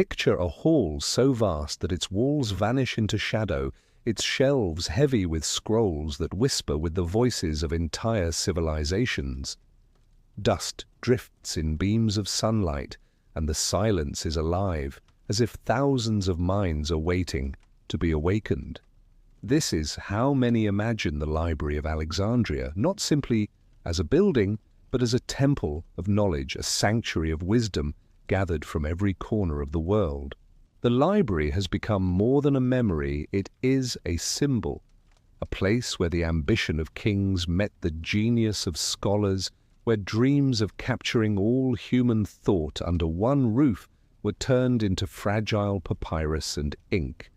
Picture a hall so vast that its walls vanish into shadow, its shelves heavy with scrolls that whisper with the voices of entire civilizations. Dust drifts in beams of sunlight, and the silence is alive, as if thousands of minds are waiting to be awakened. This is how many imagine the Library of Alexandria, not simply as a building, but as a temple of knowledge, a sanctuary of wisdom gathered from every corner of the world. The library has become more than a memory, it is a symbol, a place where the ambition of kings met the genius of scholars, where dreams of capturing all human thought under one roof were turned into fragile papyrus and ink.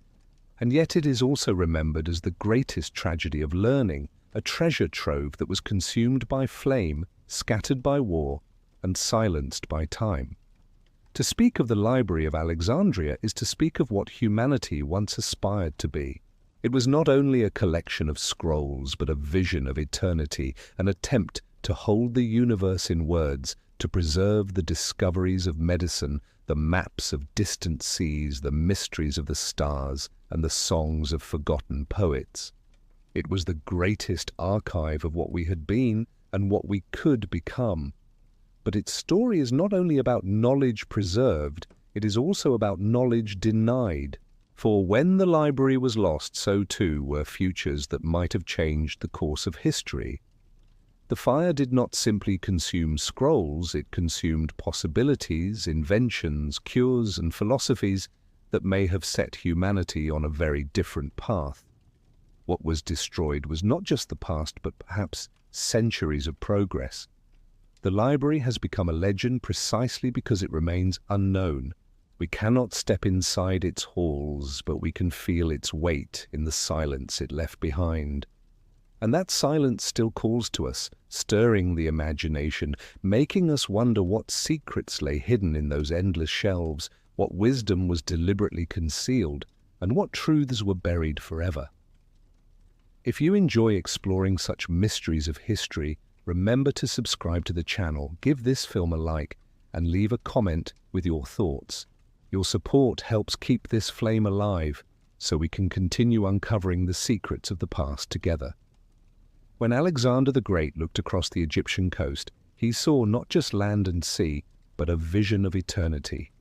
And yet it is also remembered as the greatest tragedy of learning, a treasure trove that was consumed by flame, scattered by war, and silenced by time. To speak of the Library of Alexandria is to speak of what humanity once aspired to be. It was not only a collection of scrolls, but a vision of eternity, an attempt to hold the universe in words, to preserve the discoveries of medicine, the maps of distant seas, the mysteries of the stars, and the songs of forgotten poets. It was the greatest archive of what we had been and what we could become. But its story is not only about knowledge preserved, it is also about knowledge denied. For when the library was lost, so too were futures that might have changed the course of history. The fire did not simply consume scrolls, it consumed possibilities, inventions, cures, and philosophies that may have set humanity on a very different path. What was destroyed was not just the past, but perhaps centuries of progress. The library has become a legend precisely because it remains unknown. We cannot step inside its halls, but we can feel its weight in the silence it left behind. And that silence still calls to us, stirring the imagination, making us wonder what secrets lay hidden in those endless shelves, what wisdom was deliberately concealed, and what truths were buried forever. If you enjoy exploring such mysteries of history, remember to subscribe to the channel, give this film a like, and leave a comment with your thoughts. Your support helps keep this flame alive, so we can continue uncovering the secrets of the past together. When Alexander the Great looked across the Egyptian coast, he saw not just land and sea, but a vision of eternity.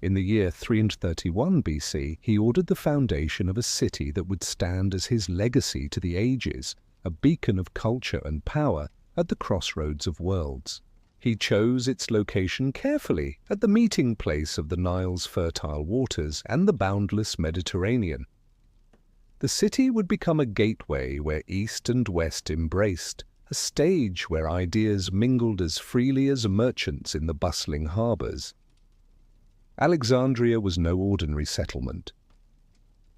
In the year 331 BC, he ordered the foundation of a city that would stand as his legacy to the ages, a beacon of culture and power at the crossroads of worlds. He chose its location carefully, at the meeting place of the Nile's fertile waters and the boundless Mediterranean. The city would become a gateway where East and West embraced, a stage where ideas mingled as freely as merchants in the bustling harbors. Alexandria was no ordinary settlement.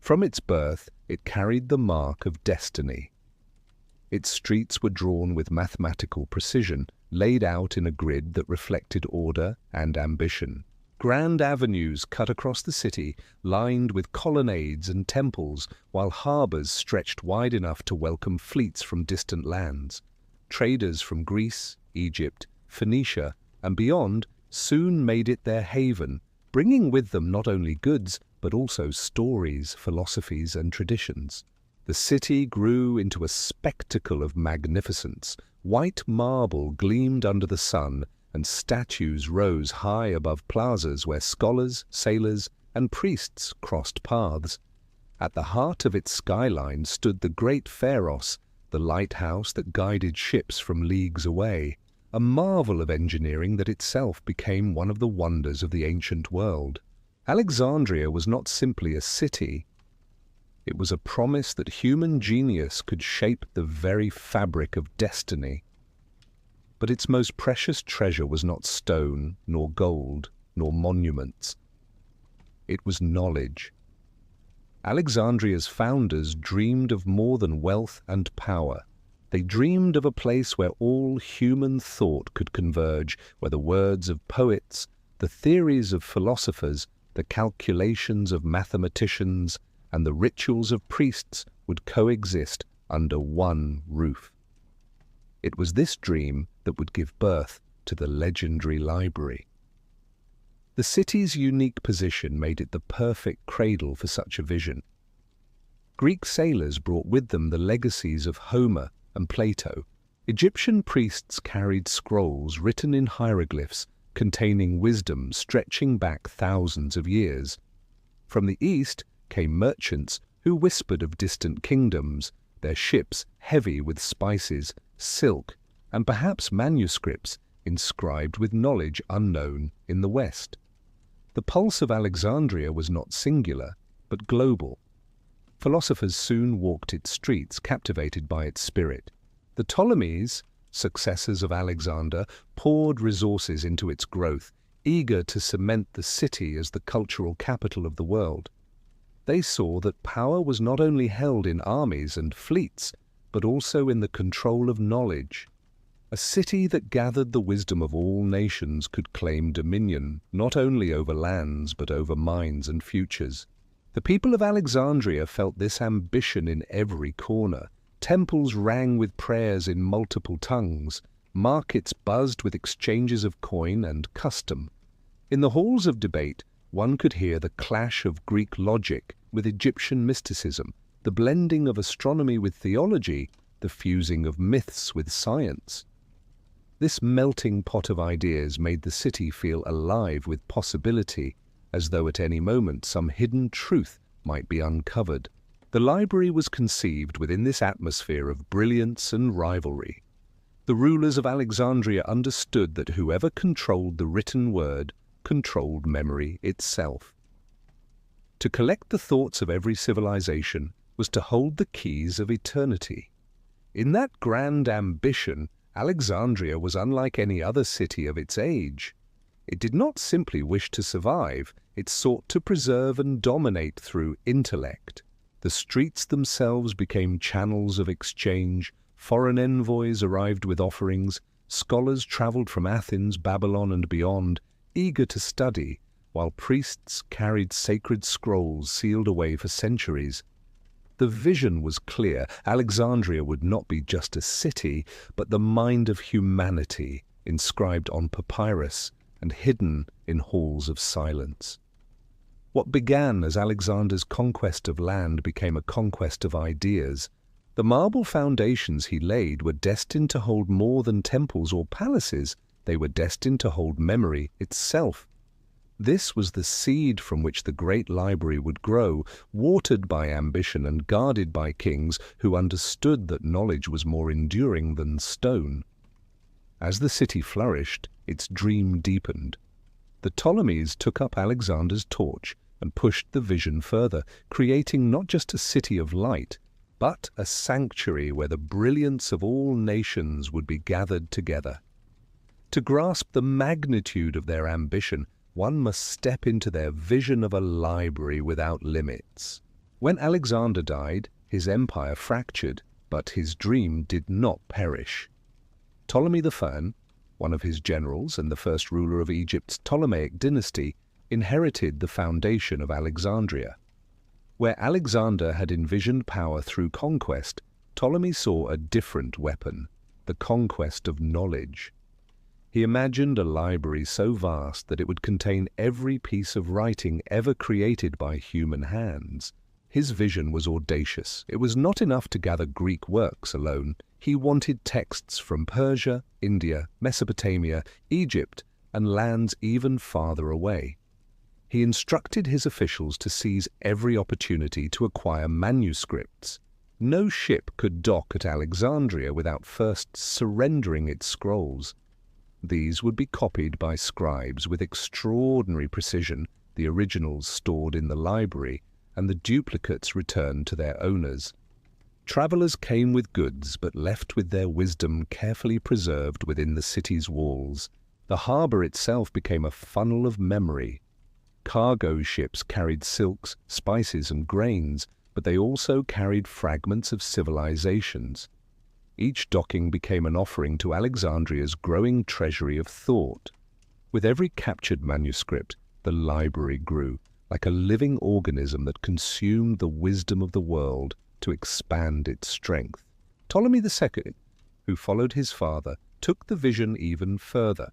From its birth, it carried the mark of destiny. Its streets were drawn with mathematical precision, laid out in a grid that reflected order and ambition. Grand avenues cut across the city, lined with colonnades and temples, while harbors stretched wide enough to welcome fleets from distant lands. Traders from Greece, Egypt, Phoenicia, and beyond soon made it their haven, bringing with them not only goods, but also stories, philosophies, and traditions. The city grew into a spectacle of magnificence. White marble gleamed under the sun, and statues rose high above plazas where scholars, sailors, and priests crossed paths. At the heart of its skyline stood the great Pharos, the lighthouse that guided ships from leagues away, a marvel of engineering that itself became one of the wonders of the ancient world. Alexandria was not simply a city. It was a promise that human genius could shape the very fabric of destiny. But its most precious treasure was not stone, nor gold, nor monuments. It was knowledge. Alexandria's founders dreamed of more than wealth and power. They dreamed of a place where all human thought could converge, where the words of poets, the theories of philosophers, the calculations of mathematicians, and the rituals of priests would coexist under one roof. It was this dream that would give birth to the legendary library. The city's unique position made it the perfect cradle for such a vision. Greek sailors brought with them the legacies of Homer and Plato. Egyptian priests carried scrolls written in hieroglyphs containing wisdom stretching back thousands of years. From the east came merchants who whispered of distant kingdoms, their ships heavy with spices, silk, and perhaps manuscripts inscribed with knowledge unknown in the west. The pulse of Alexandria was not singular, but global. Philosophers soon walked its streets, captivated by its spirit. The Ptolemies, successors of Alexander, poured resources into its growth, eager to cement the city as the cultural capital of the world. They saw that power was not only held in armies and fleets, but also in the control of knowledge. A city that gathered the wisdom of all nations could claim dominion, not only over lands, but over minds and futures. The people of Alexandria felt this ambition in every corner. Temples rang with prayers in multiple tongues. Markets buzzed with exchanges of coin and custom. In the halls of debate, one could hear the clash of Greek logic with Egyptian mysticism, the blending of astronomy with theology, the fusing of myths with science. This melting pot of ideas made the city feel alive with possibility, as though at any moment some hidden truth might be uncovered. The library was conceived within this atmosphere of brilliance and rivalry. The rulers of Alexandria understood that whoever controlled the written word controlled memory itself. To collect the thoughts of every civilization was to hold the keys of eternity. In that grand ambition, Alexandria was unlike any other city of its age. It did not simply wish to survive, it sought to preserve and dominate through intellect. The streets themselves became channels of exchange, foreign envoys arrived with offerings, scholars traveled from Athens, Babylon, and beyond, eager to study, while priests carried sacred scrolls sealed away for centuries. The vision was clear. Alexandria would not be just a city, but the mind of humanity, inscribed on papyrus and hidden in halls of silence. What began as Alexander's conquest of land became a conquest of ideas. The marble foundations he laid were destined to hold more than temples or palaces. They were destined to hold memory itself. This was the seed from which the great library would grow, watered by ambition and guarded by kings who understood that knowledge was more enduring than stone. As the city flourished, its dream deepened. The Ptolemies took up Alexander's torch and pushed the vision further, creating not just a city of light, but a sanctuary where the brilliance of all nations would be gathered together. To grasp the magnitude of their ambition, one must step into their vision of a library without limits. When Alexander died, his empire fractured, but his dream did not perish. Ptolemy I, one of his generals and the first ruler of Egypt's Ptolemaic dynasty, inherited the foundation of Alexandria. Where Alexander had envisioned power through conquest, Ptolemy saw a different weapon, the conquest of knowledge. He imagined a library so vast that it would contain every piece of writing ever created by human hands. His vision was audacious. It was not enough to gather Greek works alone. He wanted texts from Persia, India, Mesopotamia, Egypt, and lands even farther away. He instructed his officials to seize every opportunity to acquire manuscripts. No ship could dock at Alexandria without first surrendering its scrolls. These would be copied by scribes with extraordinary precision, the originals stored in the library, and the duplicates returned to their owners. Travelers came with goods, but left with their wisdom carefully preserved within the city's walls. The harbor itself became a funnel of memory. Cargo ships carried silks, spices, and grains, but they also carried fragments of civilizations. Each docking became an offering to Alexandria's growing treasury of thought. With every captured manuscript, the library grew, like a living organism that consumed the wisdom of the world to expand its strength. Ptolemy II, who followed his father, took the vision even further.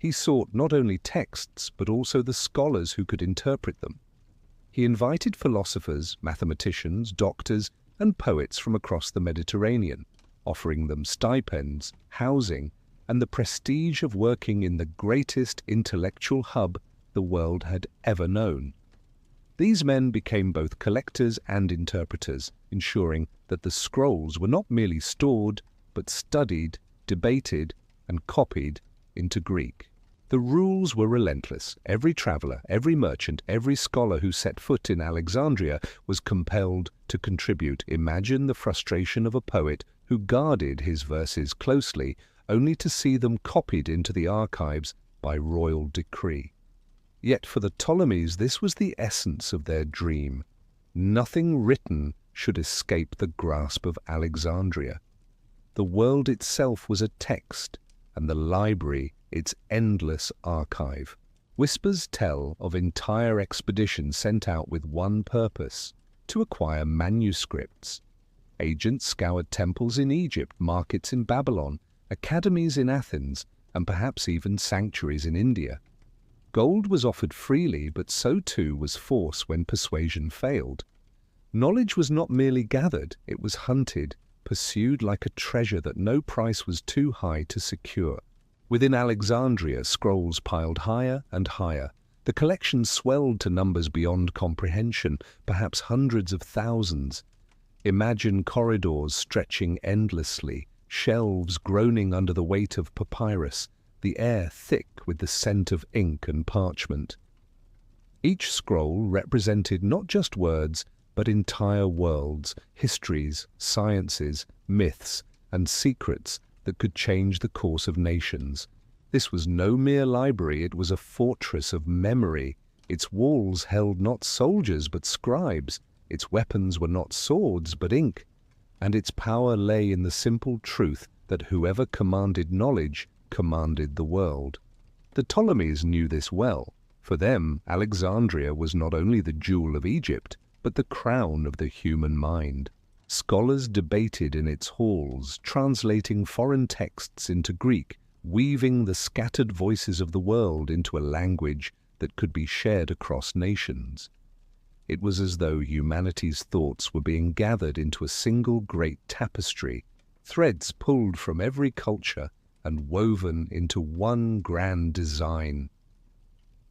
He sought not only texts, but also the scholars who could interpret them. He invited philosophers, mathematicians, doctors, and poets from across the Mediterranean, offering them stipends, housing, and the prestige of working in the greatest intellectual hub the world had ever known. These men became both collectors and interpreters, ensuring that the scrolls were not merely stored, but studied, debated, and copied into Greek. The rules were relentless. Every traveler, every merchant, every scholar who set foot in Alexandria was compelled to contribute. Imagine the frustration of a poet who guarded his verses closely, only to see them copied into the archives by royal decree. Yet for the Ptolemies this was the essence of their dream. Nothing written should escape the grasp of Alexandria. The world itself was a text, and the library its endless archive. Whispers tell of entire expeditions sent out with one purpose: to acquire manuscripts. Agents scoured temples in Egypt, markets in Babylon, academies in Athens, and perhaps even sanctuaries in India. Gold was offered freely, but so too was force when persuasion failed. Knowledge was not merely gathered, it was hunted, pursued like a treasure that no price was too high to secure. Within Alexandria, scrolls piled higher and higher. The collection swelled to numbers beyond comprehension, perhaps hundreds of thousands. Imagine corridors stretching endlessly, shelves groaning under the weight of papyrus, the air thick with the scent of ink and parchment. Each scroll represented not just words, but entire worlds, histories, sciences, myths, and secrets that could change the course of nations. This was no mere library, it was a fortress of memory. Its walls held not soldiers but scribes, its weapons were not swords but ink, and its power lay in the simple truth that whoever commanded knowledge commanded the world. The Ptolemies knew this well. For them, Alexandria was not only the jewel of Egypt, but the crown of the human mind. Scholars debated in its halls, translating foreign texts into Greek, weaving the scattered voices of the world into a language that could be shared across nations. It was as though humanity's thoughts were being gathered into a single great tapestry, threads pulled from every culture and woven into one grand design.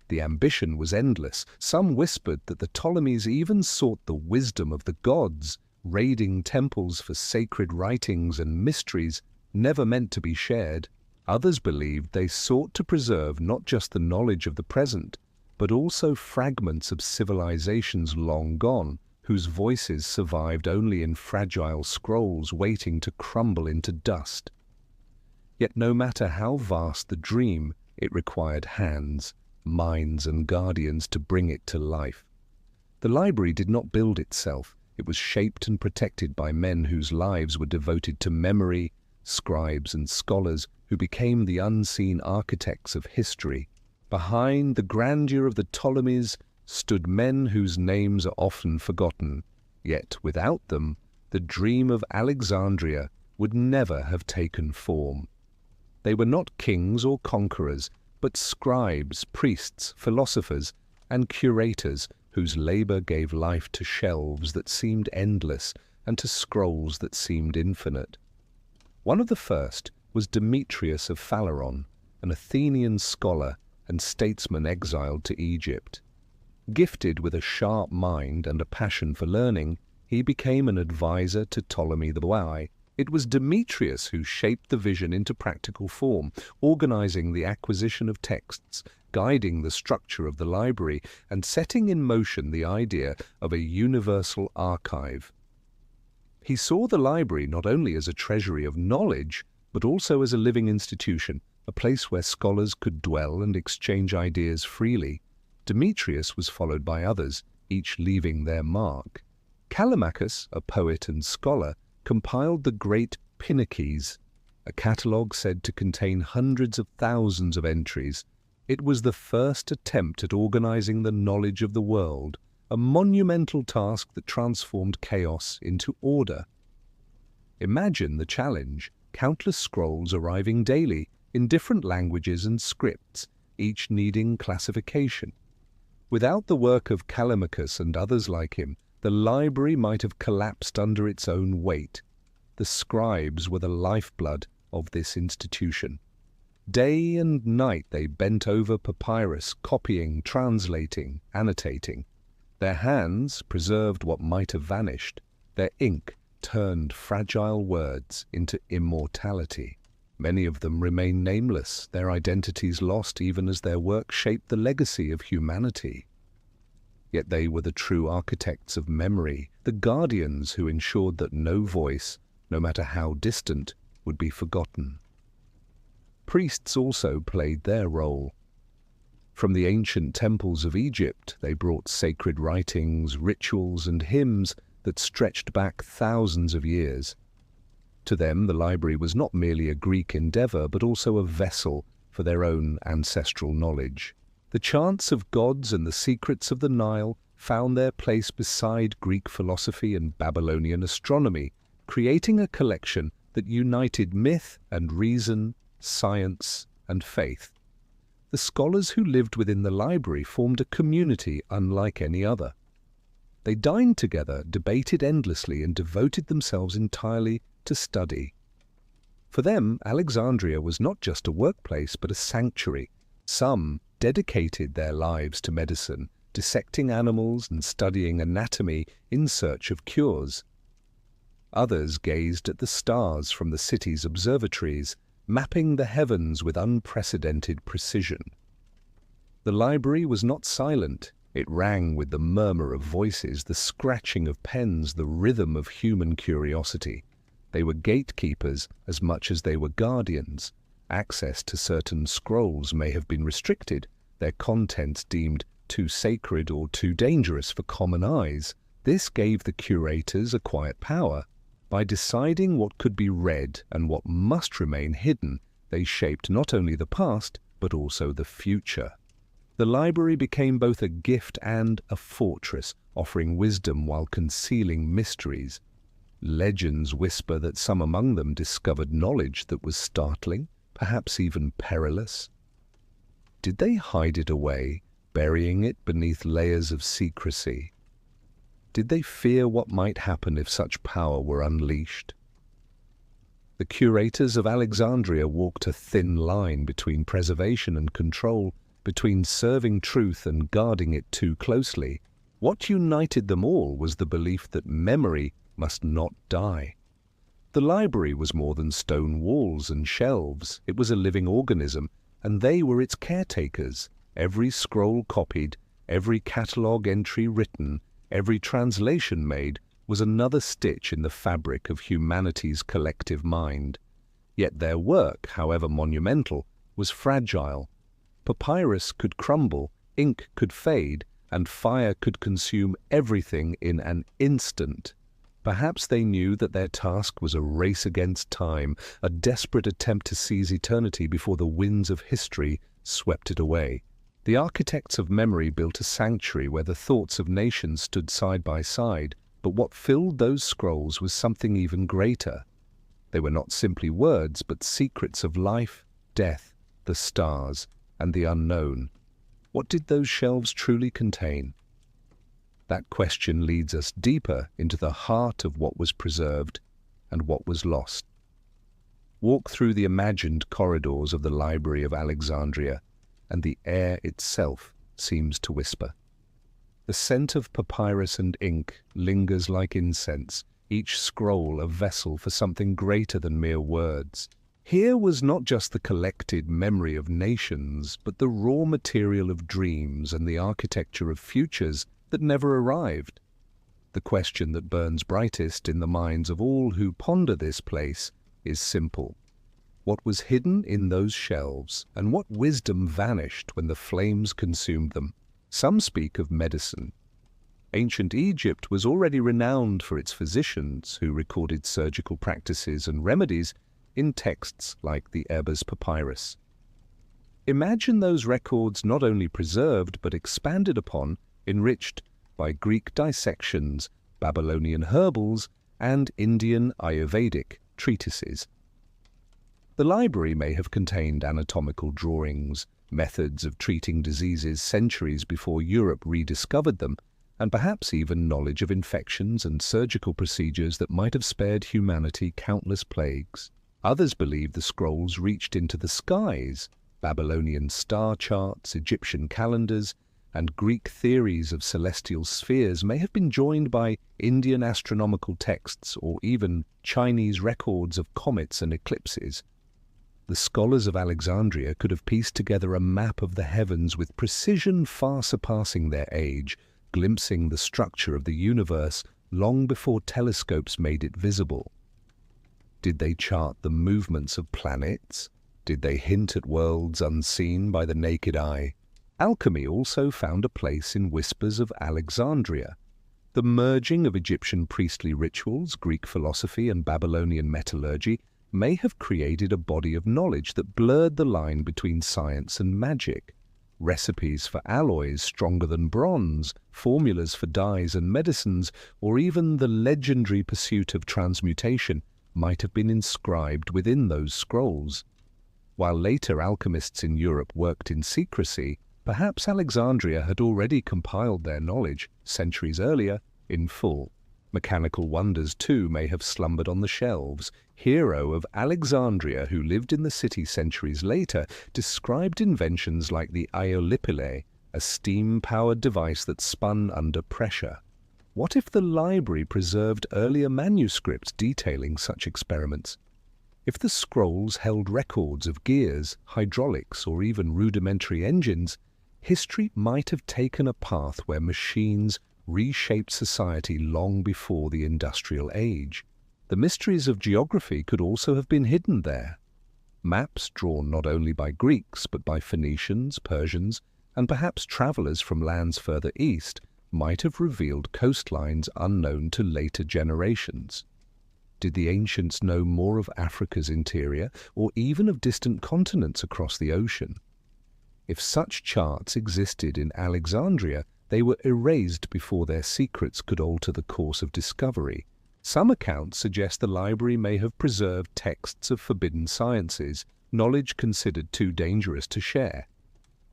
The ambition was endless. Some whispered that the Ptolemies even sought the wisdom of the gods, raiding temples for sacred writings and mysteries never meant to be shared. Others believed they sought to preserve not just the knowledge of the present, but also fragments of civilizations long gone, whose voices survived only in fragile scrolls waiting to crumble into dust. Yet no matter how vast the dream, it required hands, minds, and guardians to bring it to life. The library did not build itself. It was shaped and protected by men whose lives were devoted to memory, scribes and scholars who became the unseen architects of history. Behind the grandeur of the Ptolemies stood men whose names are often forgotten, yet without them, the dream of Alexandria would never have taken form. They were not kings or conquerors, but scribes, priests, philosophers, and curators whose labor gave life to shelves that seemed endless and to scrolls that seemed infinite. One of the first was Demetrius of Phaleron, an Athenian scholar and statesman exiled to Egypt. Gifted with a sharp mind and a passion for learning, he became an advisor to Ptolemy the Wise. It was Demetrius who shaped the vision into practical form, organizing the acquisition of texts, guiding the structure of the library, and setting in motion the idea of a universal archive. He saw the library not only as a treasury of knowledge, but also as a living institution, a place where scholars could dwell and exchange ideas freely. Demetrius was followed by others, each leaving their mark. Callimachus, a poet and scholar, compiled the Great Pinnaces, a catalogue said to contain hundreds of thousands of entries. It was the first attempt at organizing the knowledge of the world, a monumental task that transformed chaos into order. Imagine the challenge, countless scrolls arriving daily, in different languages and scripts, each needing classification. Without the work of Callimachus and others like him, the library might have collapsed under its own weight. The scribes were the lifeblood of this institution. Day and night they bent over papyrus, copying, translating, annotating. Their hands preserved what might have vanished. Their ink turned fragile words into immortality. Many of them remain nameless, their identities lost even as their work shaped the legacy of humanity. Yet they were the true architects of memory, the guardians who ensured that no voice, no matter how distant, would be forgotten. Priests also played their role. From the ancient temples of Egypt, they brought sacred writings, rituals, and hymns that stretched back thousands of years. To them, the library was not merely a Greek endeavor, but also a vessel for their own ancestral knowledge. The chants of gods and the secrets of the Nile found their place beside Greek philosophy and Babylonian astronomy, creating a collection that united myth and reason, science and faith. The scholars who lived within the library formed a community unlike any other. They dined together, debated endlessly, and devoted themselves entirely to study. For them, Alexandria was not just a workplace, but a sanctuary. Some dedicated their lives to medicine, dissecting animals and studying anatomy in search of cures. Others gazed at the stars from the city's observatories, mapping the heavens with unprecedented precision. The library was not silent. It rang with the murmur of voices, the scratching of pens, the rhythm of human curiosity. They were gatekeepers as much as they were guardians. Access to certain scrolls may have been restricted, their contents deemed too sacred or too dangerous for common eyes. This gave the curators a quiet power. By deciding what could be read and what must remain hidden, they shaped not only the past, but also the future. The library became both a gift and a fortress, offering wisdom while concealing mysteries. Legends whisper that some among them discovered knowledge that was startling, perhaps even perilous. Did they hide it away, burying it beneath layers of secrecy? Did they fear what might happen if such power were unleashed? The curators of Alexandria walked a thin line between preservation and control, between serving truth and guarding it too closely. What united them all was the belief that memory must not die. The library was more than stone walls and shelves. It was a living organism, and they were its caretakers. Every scroll copied, every catalogue entry written, every translation made was another stitch in the fabric of humanity's collective mind. Yet their work, however monumental, was fragile. Papyrus could crumble, ink could fade, and fire could consume everything in an instant. Perhaps they knew that their task was a race against time, a desperate attempt to seize eternity before the winds of history swept it away. The architects of memory built a sanctuary where the thoughts of nations stood side by side, but what filled those scrolls was something even greater. They were not simply words, but secrets of life, death, the stars, and the unknown. What did those shelves truly contain? That question leads us deeper into the heart of what was preserved and what was lost. Walk through the imagined corridors of the Library of Alexandria, and the air itself seems to whisper. The scent of papyrus and ink lingers like incense, each scroll a vessel for something greater than mere words. Here was not just the collected memory of nations, but the raw material of dreams and the architecture of futures that never arrived. The question that burns brightest in the minds of all who ponder this place is simple. What was hidden in those shelves, and what wisdom vanished when the flames consumed them? Some speak of medicine. Ancient Egypt was already renowned for its physicians who recorded surgical practices and remedies in texts like the Ebers Papyrus. Imagine those records not only preserved but expanded upon, enriched by Greek dissections, Babylonian herbals, and Indian Ayurvedic treatises. The library may have contained anatomical drawings, methods of treating diseases centuries before Europe rediscovered them, and perhaps even knowledge of infections and surgical procedures that might have spared humanity countless plagues. Others believe the scrolls reached into the skies. Babylonian star charts, Egyptian calendars, and Greek theories of celestial spheres may have been joined by Indian astronomical texts or even Chinese records of comets and eclipses. The scholars of Alexandria could have pieced together a map of the heavens with precision far surpassing their age, glimpsing the structure of the universe long before telescopes made it visible. Did they chart the movements of planets? Did they hint at worlds unseen by the naked eye? Alchemy also found a place in Whispers of Alexandria. The merging of Egyptian priestly rituals, Greek philosophy, and Babylonian metallurgy may have created a body of knowledge that blurred the line between science and magic. Recipes for alloys stronger than bronze, formulas for dyes and medicines, or even the legendary pursuit of transmutation might have been inscribed within those scrolls. While later alchemists in Europe worked in secrecy, perhaps Alexandria had already compiled their knowledge, centuries earlier, in full. Mechanical wonders, too, may have slumbered on the shelves. Hero of Alexandria, who lived in the city centuries later, described inventions like the aeolipile, a steam-powered device that spun under pressure. What if the library preserved earlier manuscripts detailing such experiments? If the scrolls held records of gears, hydraulics, or even rudimentary engines, history might have taken a path where machines reshaped society long before the industrial age. The mysteries of geography could also have been hidden there. Maps drawn not only by Greeks but by Phoenicians, Persians, and perhaps travelers from lands further east might have revealed coastlines unknown to later generations. Did the ancients know more of Africa's interior or even of distant continents across the ocean? If such charts existed in Alexandria, they were erased before their secrets could alter the course of discovery. Some accounts suggest the library may have preserved texts of forbidden sciences, knowledge considered too dangerous to share.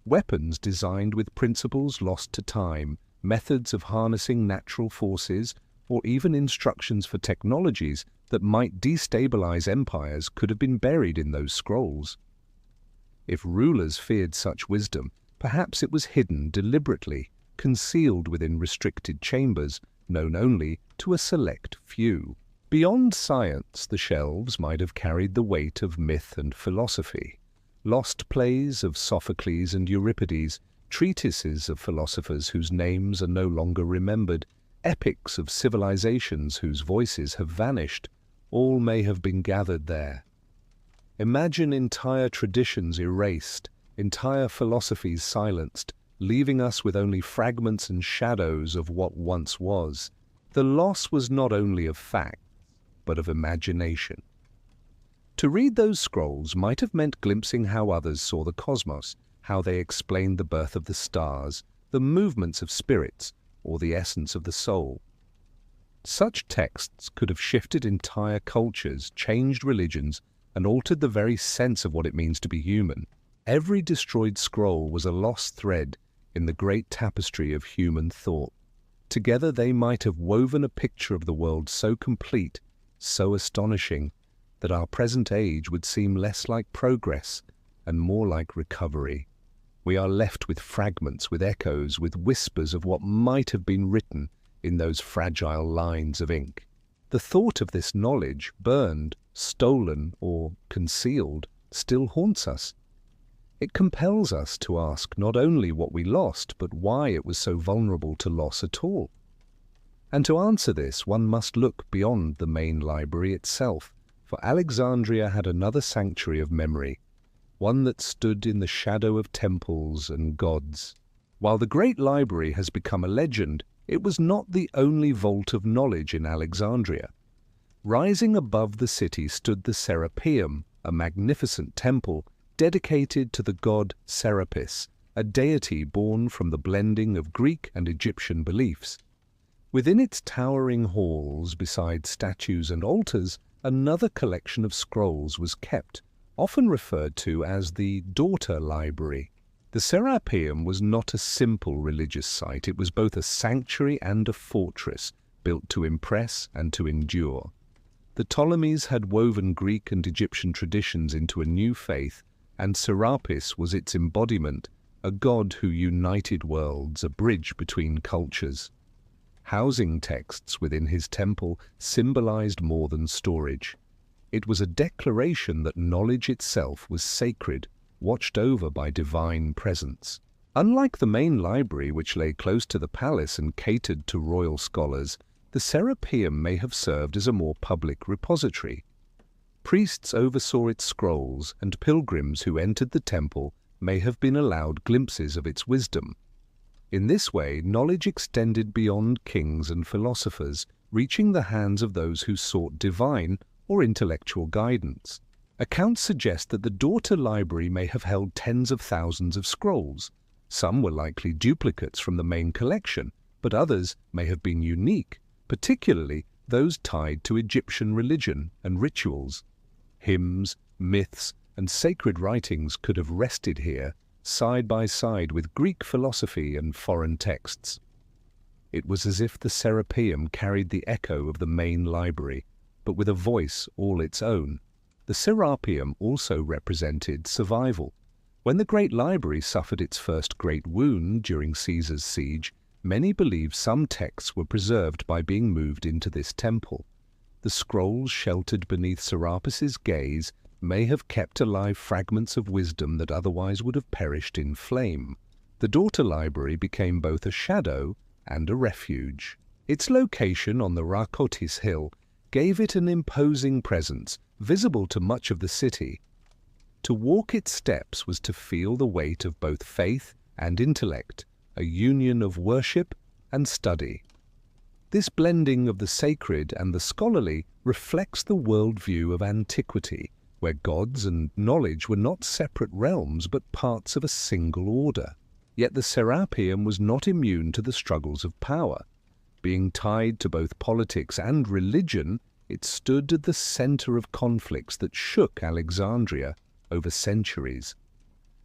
Weapons designed with principles lost to time, methods of harnessing natural forces, or even instructions for technologies that might destabilize empires could have been buried in those scrolls. If rulers feared such wisdom, perhaps it was hidden deliberately, concealed within restricted chambers, known only to a select few. Beyond science, the shelves might have carried the weight of myth and philosophy. Lost plays of Sophocles and Euripides, treatises of philosophers whose names are no longer remembered, epics of civilizations whose voices have vanished, all may have been gathered there. Imagine entire traditions erased, entire philosophies silenced, leaving us with only fragments and shadows of what once was. The loss was not only of fact, but of imagination. To read those scrolls might have meant glimpsing how others saw the cosmos, how they explained the birth of the stars, the movements of spirits, or the essence of the soul. Such texts could have shifted entire cultures, changed religions, and altered the very sense of what it means to be human. Every destroyed scroll was a lost thread in the great tapestry of human thought. Together they might have woven a picture of the world so complete, so astonishing, that our present age would seem less like progress and more like recovery. We are left with fragments, with echoes, with whispers of what might have been written in those fragile lines of ink. The thought of this knowledge, burned, stolen, or concealed, still haunts us. It compels us to ask not only what we lost, but why it was so vulnerable to loss at all. And to answer this, one must look beyond the main library itself, for Alexandria had another sanctuary of memory, one that stood in the shadow of temples and gods. While the great library has become a legend, it was not the only vault of knowledge in Alexandria. Rising above the city stood the Serapeum, a magnificent temple dedicated to the god Serapis, a deity born from the blending of Greek and Egyptian beliefs. Within its towering halls, beside statues and altars, another collection of scrolls was kept, often referred to as the daughter library. The Serapeum was not a simple religious site. It was both a sanctuary and a fortress, built to impress and to endure. The Ptolemies had woven Greek and Egyptian traditions into a new faith, and Serapis was its embodiment, a god who united worlds, a bridge between cultures. Housing texts within his temple symbolized more than storage. It was a declaration that knowledge itself was sacred, watched over by divine presence. Unlike the main library, which lay close to the palace and catered to royal scholars, the Serapeum may have served as a more public repository. Priests oversaw its scrolls, and pilgrims who entered the temple may have been allowed glimpses of its wisdom. In this way, knowledge extended beyond kings and philosophers, reaching the hands of those who sought divine or intellectual guidance. Accounts suggest that the daughter library may have held tens of thousands of scrolls. Some were likely duplicates from the main collection, but others may have been unique, particularly those tied to Egyptian religion and rituals. Hymns, myths, and sacred writings could have rested here, side by side with Greek philosophy and foreign texts. It was as if the Serapeum carried the echo of the main library, but with a voice all its own. The Serapeum also represented survival. When the Great Library suffered its first great wound during Caesar's siege, many believe some texts were preserved by being moved into this temple. The scrolls sheltered beneath Serapis's gaze may have kept alive fragments of wisdom that otherwise would have perished in flame. The daughter library became both a shadow and a refuge. Its location on the Rakotis hill gave it an imposing presence, visible to much of the city. To walk its steps was to feel the weight of both faith and intellect, a union of worship and study. This blending of the sacred and the scholarly reflects the worldview of antiquity, where gods and knowledge were not separate realms but parts of a single order. Yet the Serapeum was not immune to the struggles of power. Being tied to both politics and religion, it stood at the center of conflicts that shook Alexandria over centuries.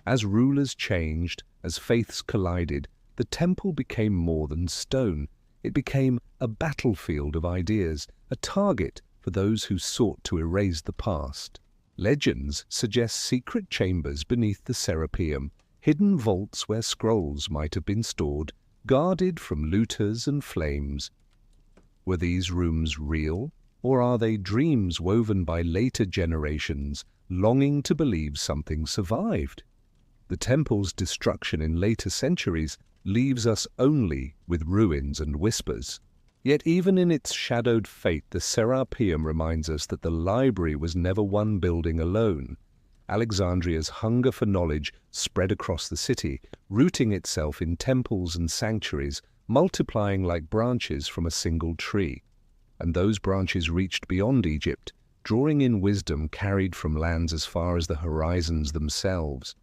As rulers changed, as faiths collided, the temple became more than stone. It became a battlefield of ideas, a target for those who sought to erase the past. Legends suggest secret chambers beneath the Serapeum, hidden vaults where scrolls might have been stored, guarded from looters and flames. Were these rooms real, or are they dreams woven by later generations, longing to believe something survived? The temple's destruction in later centuries leaves us only with ruins and whispers. Yet even in its shadowed fate, the Serapeum reminds us that the library was never one building alone. Alexandria's hunger for knowledge spread across the city, rooting itself in temples and sanctuaries, multiplying like branches from a single tree. And those branches reached beyond Egypt, drawing in wisdom carried from lands as far as the horizons themselves.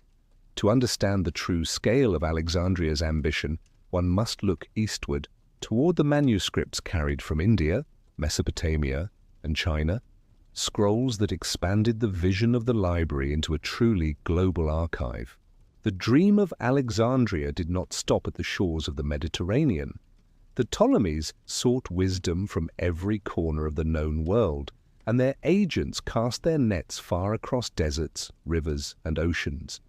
To understand the true scale of Alexandria's ambition, one must look eastward, toward the manuscripts carried from India, Mesopotamia, and China, scrolls that expanded the vision of the library into a truly global archive. The dream of Alexandria did not stop at the shores of the Mediterranean. The Ptolemies sought wisdom from every corner of the known world, and their agents cast their nets far across deserts, rivers, and oceans.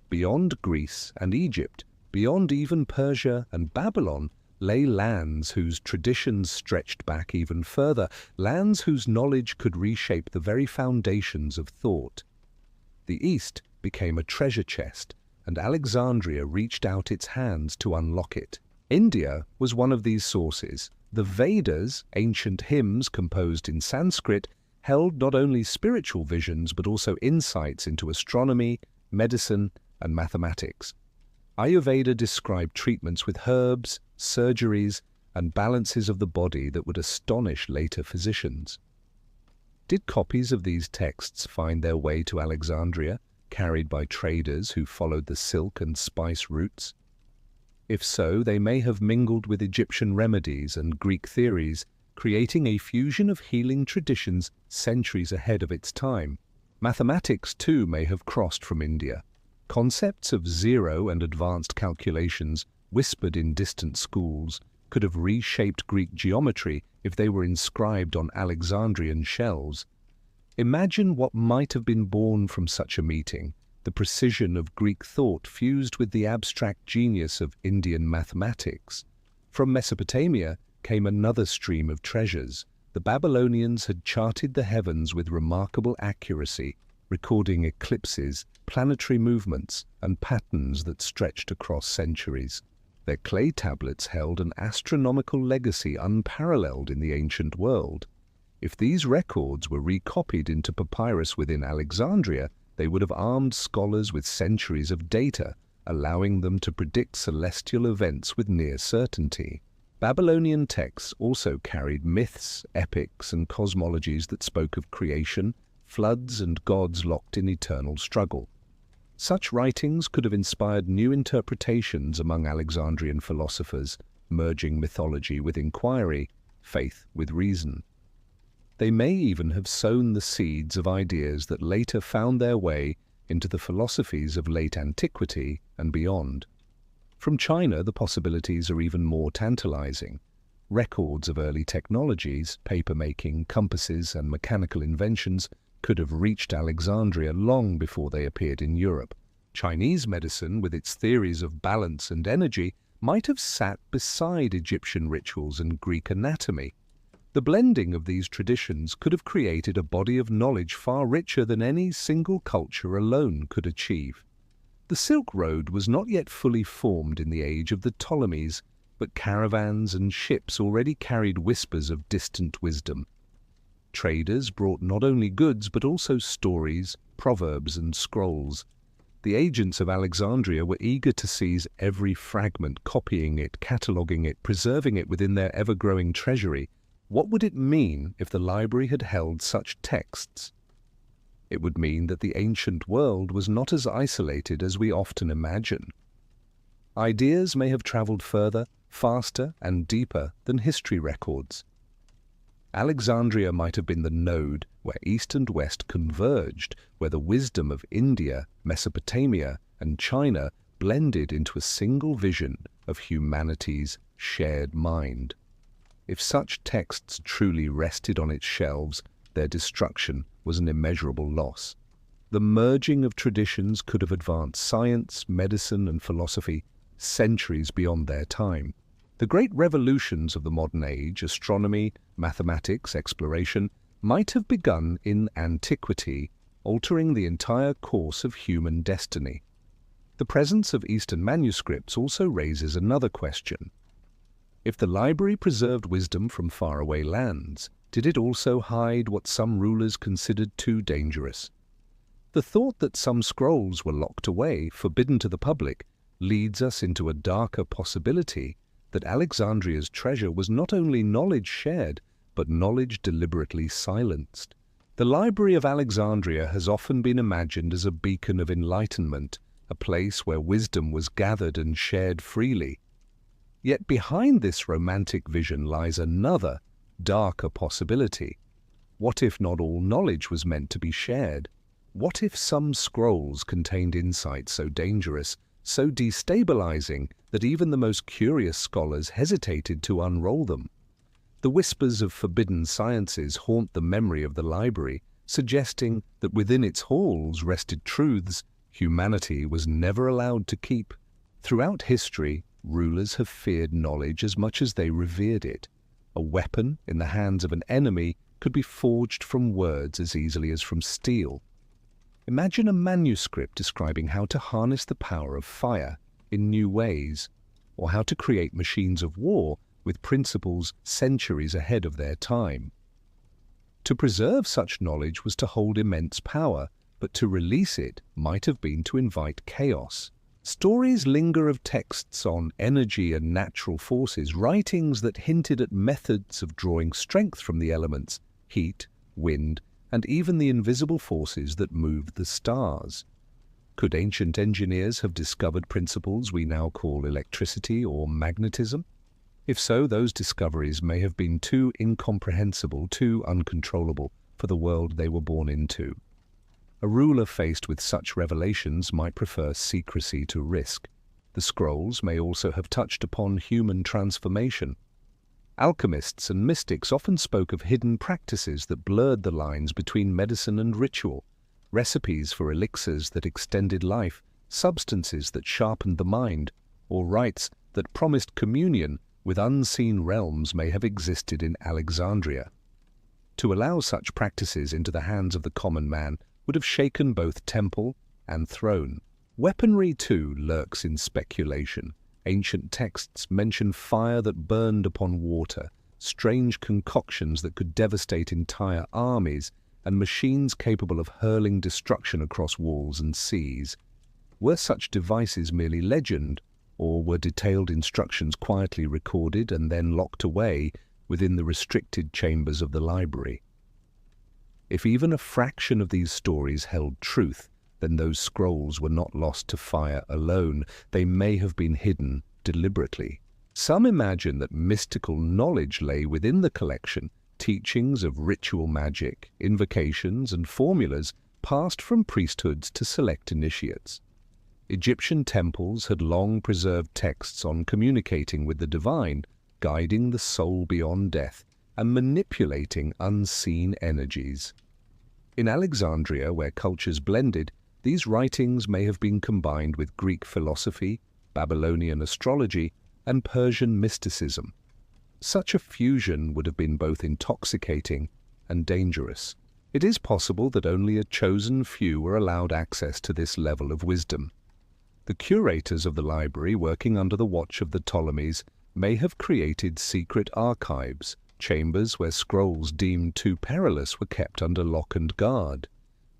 Beyond Greece and Egypt, beyond even Persia and Babylon, lay lands whose traditions stretched back even further, lands whose knowledge could reshape the very foundations of thought. The East became a treasure chest, and Alexandria reached out its hands to unlock it. India was one of these sources. The Vedas, ancient hymns composed in Sanskrit, held not only spiritual visions but also insights into astronomy, medicine, and mathematics. Ayurveda described treatments with herbs, surgeries, and balances of the body that would astonish later physicians. Did copies of these texts find their way to Alexandria, carried by traders who followed the silk and spice routes? If so, they may have mingled with Egyptian remedies and Greek theories, creating a fusion of healing traditions centuries ahead of its time. Mathematics, too, may have crossed from India. Concepts of zero and advanced calculations, whispered in distant schools, could have reshaped Greek geometry if they were inscribed on Alexandrian shells. Imagine what might have been born from such a meeting, the precision of Greek thought fused with the abstract genius of Indian mathematics. From Mesopotamia came another stream of treasures. The Babylonians had charted the heavens with remarkable accuracy, recording eclipses, planetary movements, and patterns that stretched across centuries. Their clay tablets held an astronomical legacy unparalleled in the ancient world. If these records were recopied into papyrus within Alexandria, they would have armed scholars with centuries of data, allowing them to predict celestial events with near certainty. Babylonian texts also carried myths, epics, and cosmologies that spoke of creation, floods, and gods locked in eternal struggle. Such writings could have inspired new interpretations among Alexandrian philosophers, merging mythology with inquiry, faith with reason. They may even have sown the seeds of ideas that later found their way into the philosophies of late antiquity and beyond. From China, the possibilities are even more tantalizing. Records of early technologies, papermaking, compasses, and mechanical inventions could have reached Alexandria long before they appeared in Europe. Chinese medicine, with its theories of balance and energy, might have sat beside Egyptian rituals and Greek anatomy. The blending of these traditions could have created a body of knowledge far richer than any single culture alone could achieve. The Silk Road was not yet fully formed in the age of the Ptolemies, but caravans and ships already carried whispers of distant wisdom. Traders brought not only goods but also stories, proverbs, and scrolls. The agents of Alexandria were eager to seize every fragment, copying it, cataloguing it, preserving it within their ever-growing treasury. What would it mean if the library had held such texts? It would mean that the ancient world was not as isolated as we often imagine. Ideas may have traveled further, faster, and deeper than history records. Alexandria might have been the node where East and West converged, where the wisdom of India, Mesopotamia, and China blended into a single vision of humanity's shared mind. If such texts truly rested on its shelves, their destruction was an immeasurable loss. The merging of traditions could have advanced science, medicine, and philosophy centuries beyond their time. The great revolutions of the modern age, astronomy, mathematics, exploration, might have begun in antiquity, altering the entire course of human destiny. The presence of Eastern manuscripts also raises another question. If the library preserved wisdom from faraway lands, did it also hide what some rulers considered too dangerous? The thought that some scrolls were locked away, forbidden to the public, leads us into a darker possibility that Alexandria's treasure was not only knowledge shared, but knowledge deliberately silenced. The Library of Alexandria has often been imagined as a beacon of enlightenment, a place where wisdom was gathered and shared freely. Yet behind this romantic vision lies another, darker possibility. What if not all knowledge was meant to be shared? What if some scrolls contained insights so dangerous, so destabilizing, that even the most curious scholars hesitated to unroll them? The whispers of forbidden sciences haunt the memory of the library, suggesting that within its halls rested truths humanity was never allowed to keep. Throughout history, rulers have feared knowledge as much as they revered it. A weapon in the hands of an enemy could be forged from words as easily as from steel. Imagine a manuscript describing how to harness the power of fire in new ways, or how to create machines of war with principles centuries ahead of their time. To preserve such knowledge was to hold immense power, but to release it might have been to invite chaos. Stories linger of texts on energy and natural forces, writings that hinted at methods of drawing strength from the elements, heat, wind, and even the invisible forces that moved the stars. Could ancient engineers have discovered principles we now call electricity or magnetism? If so, those discoveries may have been too incomprehensible, too uncontrollable for the world they were born into. A ruler faced with such revelations might prefer secrecy to risk. The scrolls may also have touched upon human transformation. Alchemists and mystics often spoke of hidden practices that blurred the lines between medicine and ritual, recipes for elixirs that extended life, substances that sharpened the mind, or rites that promised communion with unseen realms may have existed in Alexandria. To allow such practices into the hands of the common man would have shaken both temple and throne. Weaponry, too, lurks in speculation. Ancient texts mention fire that burned upon water, strange concoctions that could devastate entire armies, and machines capable of hurling destruction across walls and seas. Were such devices merely legend, or were detailed instructions quietly recorded and then locked away within the restricted chambers of the library? If even a fraction of these stories held truth, then those scrolls were not lost to fire alone. They may have been hidden deliberately. Some imagine that mystical knowledge lay within the collection, teachings of ritual magic, invocations, and formulas passed from priesthoods to select initiates. Egyptian temples had long preserved texts on communicating with the divine, guiding the soul beyond death, and manipulating unseen energies. In Alexandria, where cultures blended, these writings may have been combined with Greek philosophy, Babylonian astrology, and Persian mysticism. Such a fusion would have been both intoxicating and dangerous. It is possible that only a chosen few were allowed access to this level of wisdom. The curators of the library, working under the watch of the Ptolemies, may have created secret archives, chambers where scrolls deemed too perilous were kept under lock and guard.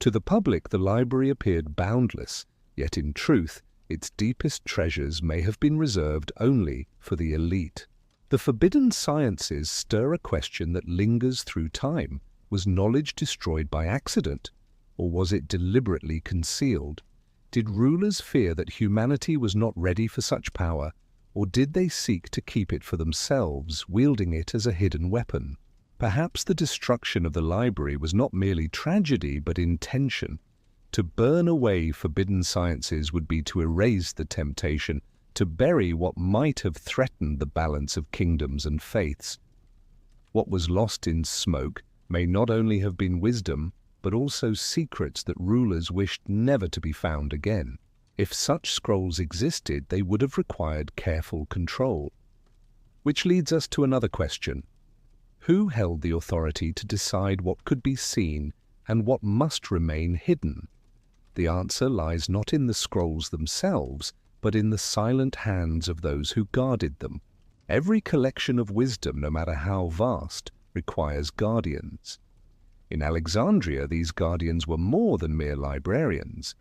To the public, the library appeared boundless, yet in truth, its deepest treasures may have been reserved only for the elite. The forbidden sciences stir a question that lingers through time. Was knowledge destroyed by accident, or was it deliberately concealed? Did rulers fear that humanity was not ready for such power, or did they seek to keep it for themselves, wielding it as a hidden weapon? Perhaps the destruction of the library was not merely tragedy, but intention. To burn away forbidden sciences would be to erase the temptation, to bury what might have threatened the balance of kingdoms and faiths. What was lost in smoke may not only have been wisdom, but also secrets that rulers wished never to be found again. If such scrolls existed, they would have required careful control. Which leads us to another question. Who held the authority to decide what could be seen and what must remain hidden? The answer lies not in the scrolls themselves, but in the silent hands of those who guarded them. Every collection of wisdom, no matter how vast, requires guardians. In Alexandria, these guardians were more than mere librarians.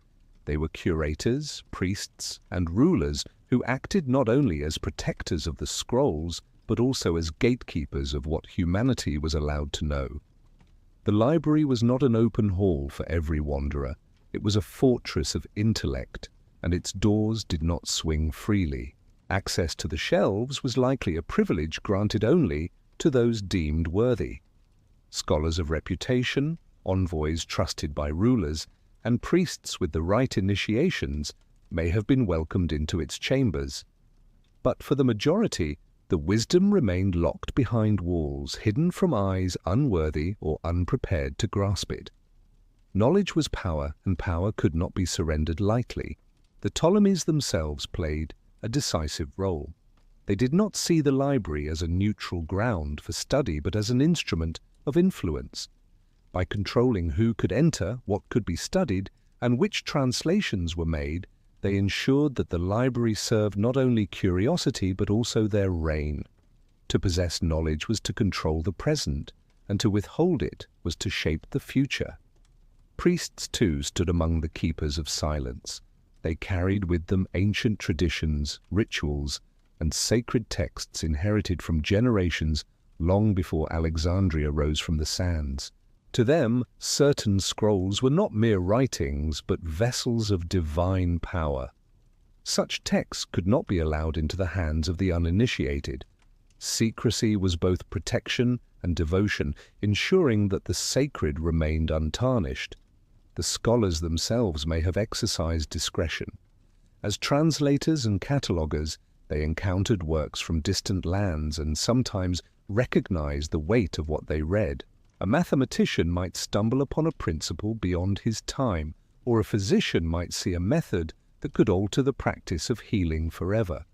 They were curators, priests, and rulers who acted not only as protectors of the scrolls, but also as gatekeepers of what humanity was allowed to know. The library was not an open hall for every wanderer. It was a fortress of intellect, and its doors did not swing freely. Access to the shelves was likely a privilege granted only to those deemed worthy. Scholars of reputation, envoys trusted by rulers, and priests with the right initiations may have been welcomed into its chambers. But for the majority, the wisdom remained locked behind walls, hidden from eyes unworthy or unprepared to grasp it. Knowledge was power, and power could not be surrendered lightly. The Ptolemies themselves played a decisive role. They did not see the library as a neutral ground for study, but as an instrument of influence. By controlling who could enter, what could be studied, and which translations were made, they ensured that the library served not only curiosity but also their reign. To possess knowledge was to control the present, and to withhold it was to shape the future. Priests, too, stood among the keepers of silence. They carried with them ancient traditions, rituals, and sacred texts inherited from generations long before Alexandria rose from the sands. To them, certain scrolls were not mere writings, but vessels of divine power. Such texts could not be allowed into the hands of the uninitiated. Secrecy was both protection and devotion, ensuring that the sacred remained untarnished. the scholars themselves may have exercised discretion. As translators and cataloguers, they encountered works from distant lands and sometimes recognized the weight of what they read. A mathematician might stumble upon a principle beyond his time, or a physician might see a method that could alter the practice of healing forever.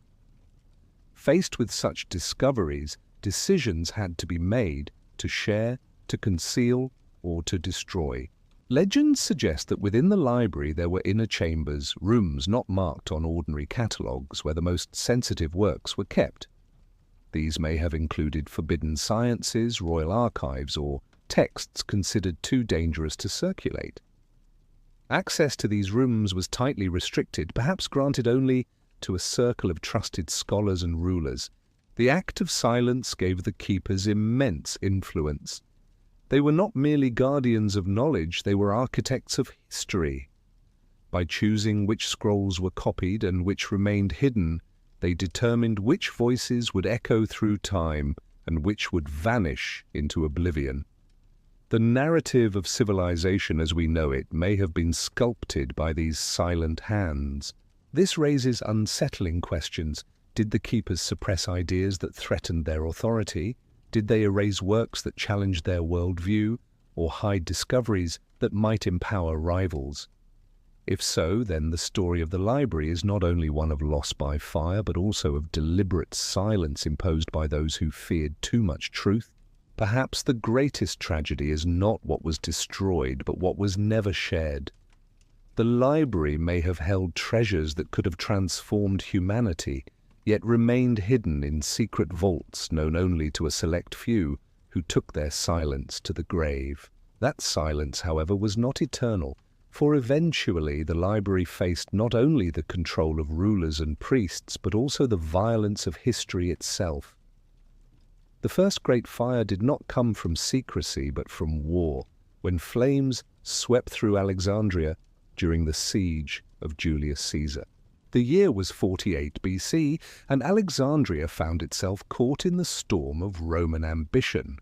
Faced with such discoveries, decisions had to be made to share, to conceal, or to destroy. Legends suggest that within the library there were inner chambers, rooms not marked on ordinary catalogues, where the most sensitive works were kept. These may have included forbidden sciences, royal archives, or texts considered too dangerous to circulate. Access to these rooms was tightly restricted, perhaps granted only to a circle of trusted scholars and rulers. The act of silence gave the keepers immense influence. They were not merely guardians of knowledge, they were architects of history. By choosing which scrolls were copied and which remained hidden, they determined which voices would echo through time and which would vanish into oblivion. The narrative of civilization as we know it may have been sculpted by these silent hands. This raises unsettling questions. Did the keepers suppress ideas that threatened their authority? Did they erase works that challenged their worldview, or hide discoveries that might empower rivals? If so, then the story of the library is not only one of loss by fire, but also of deliberate silence imposed by those who feared too much truth. Perhaps the greatest tragedy is not what was destroyed, but what was never shared. The library may have held treasures that could have transformed humanity, yet remained hidden in secret vaults known only to a select few who took their silence to the grave. That silence, however, was not eternal, for eventually the library faced not only the control of rulers and priests, but also the violence of history itself. The first great fire did not come from secrecy, but from war, when flames swept through Alexandria during the siege of Julius Caesar. The year was 48 BC, and Alexandria found itself caught in the storm of Roman ambition.